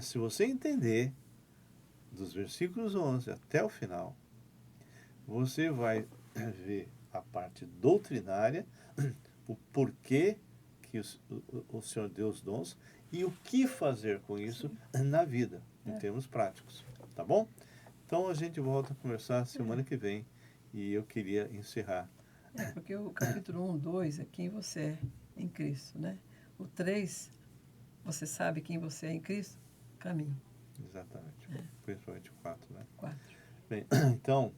Se você entender dos versículos 11 até o final, você vai ver a parte doutrinária, o porquê que o Senhor deu os dons e o que fazer com isso na vida, em termos práticos. Tá bom? Então a gente volta a conversar semana que vem e eu queria encerrar. Porque o capítulo 1, 2 é quem você é em Cristo, né? O 3, você sabe quem você é em Cristo? Caminho. Exatamente. Principalmente o 4, né? 4. Bem, então,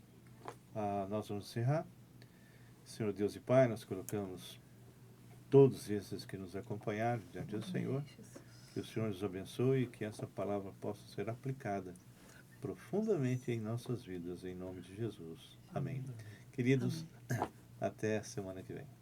nós vamos encerrar. Senhor Deus e Pai, nós colocamos todos esses que nos acompanharam diante do Senhor. Que o Senhor nos abençoe e que essa palavra possa ser aplicada profundamente em nossas vidas, em nome de Jesus. Amém. Queridos, até semana que vem.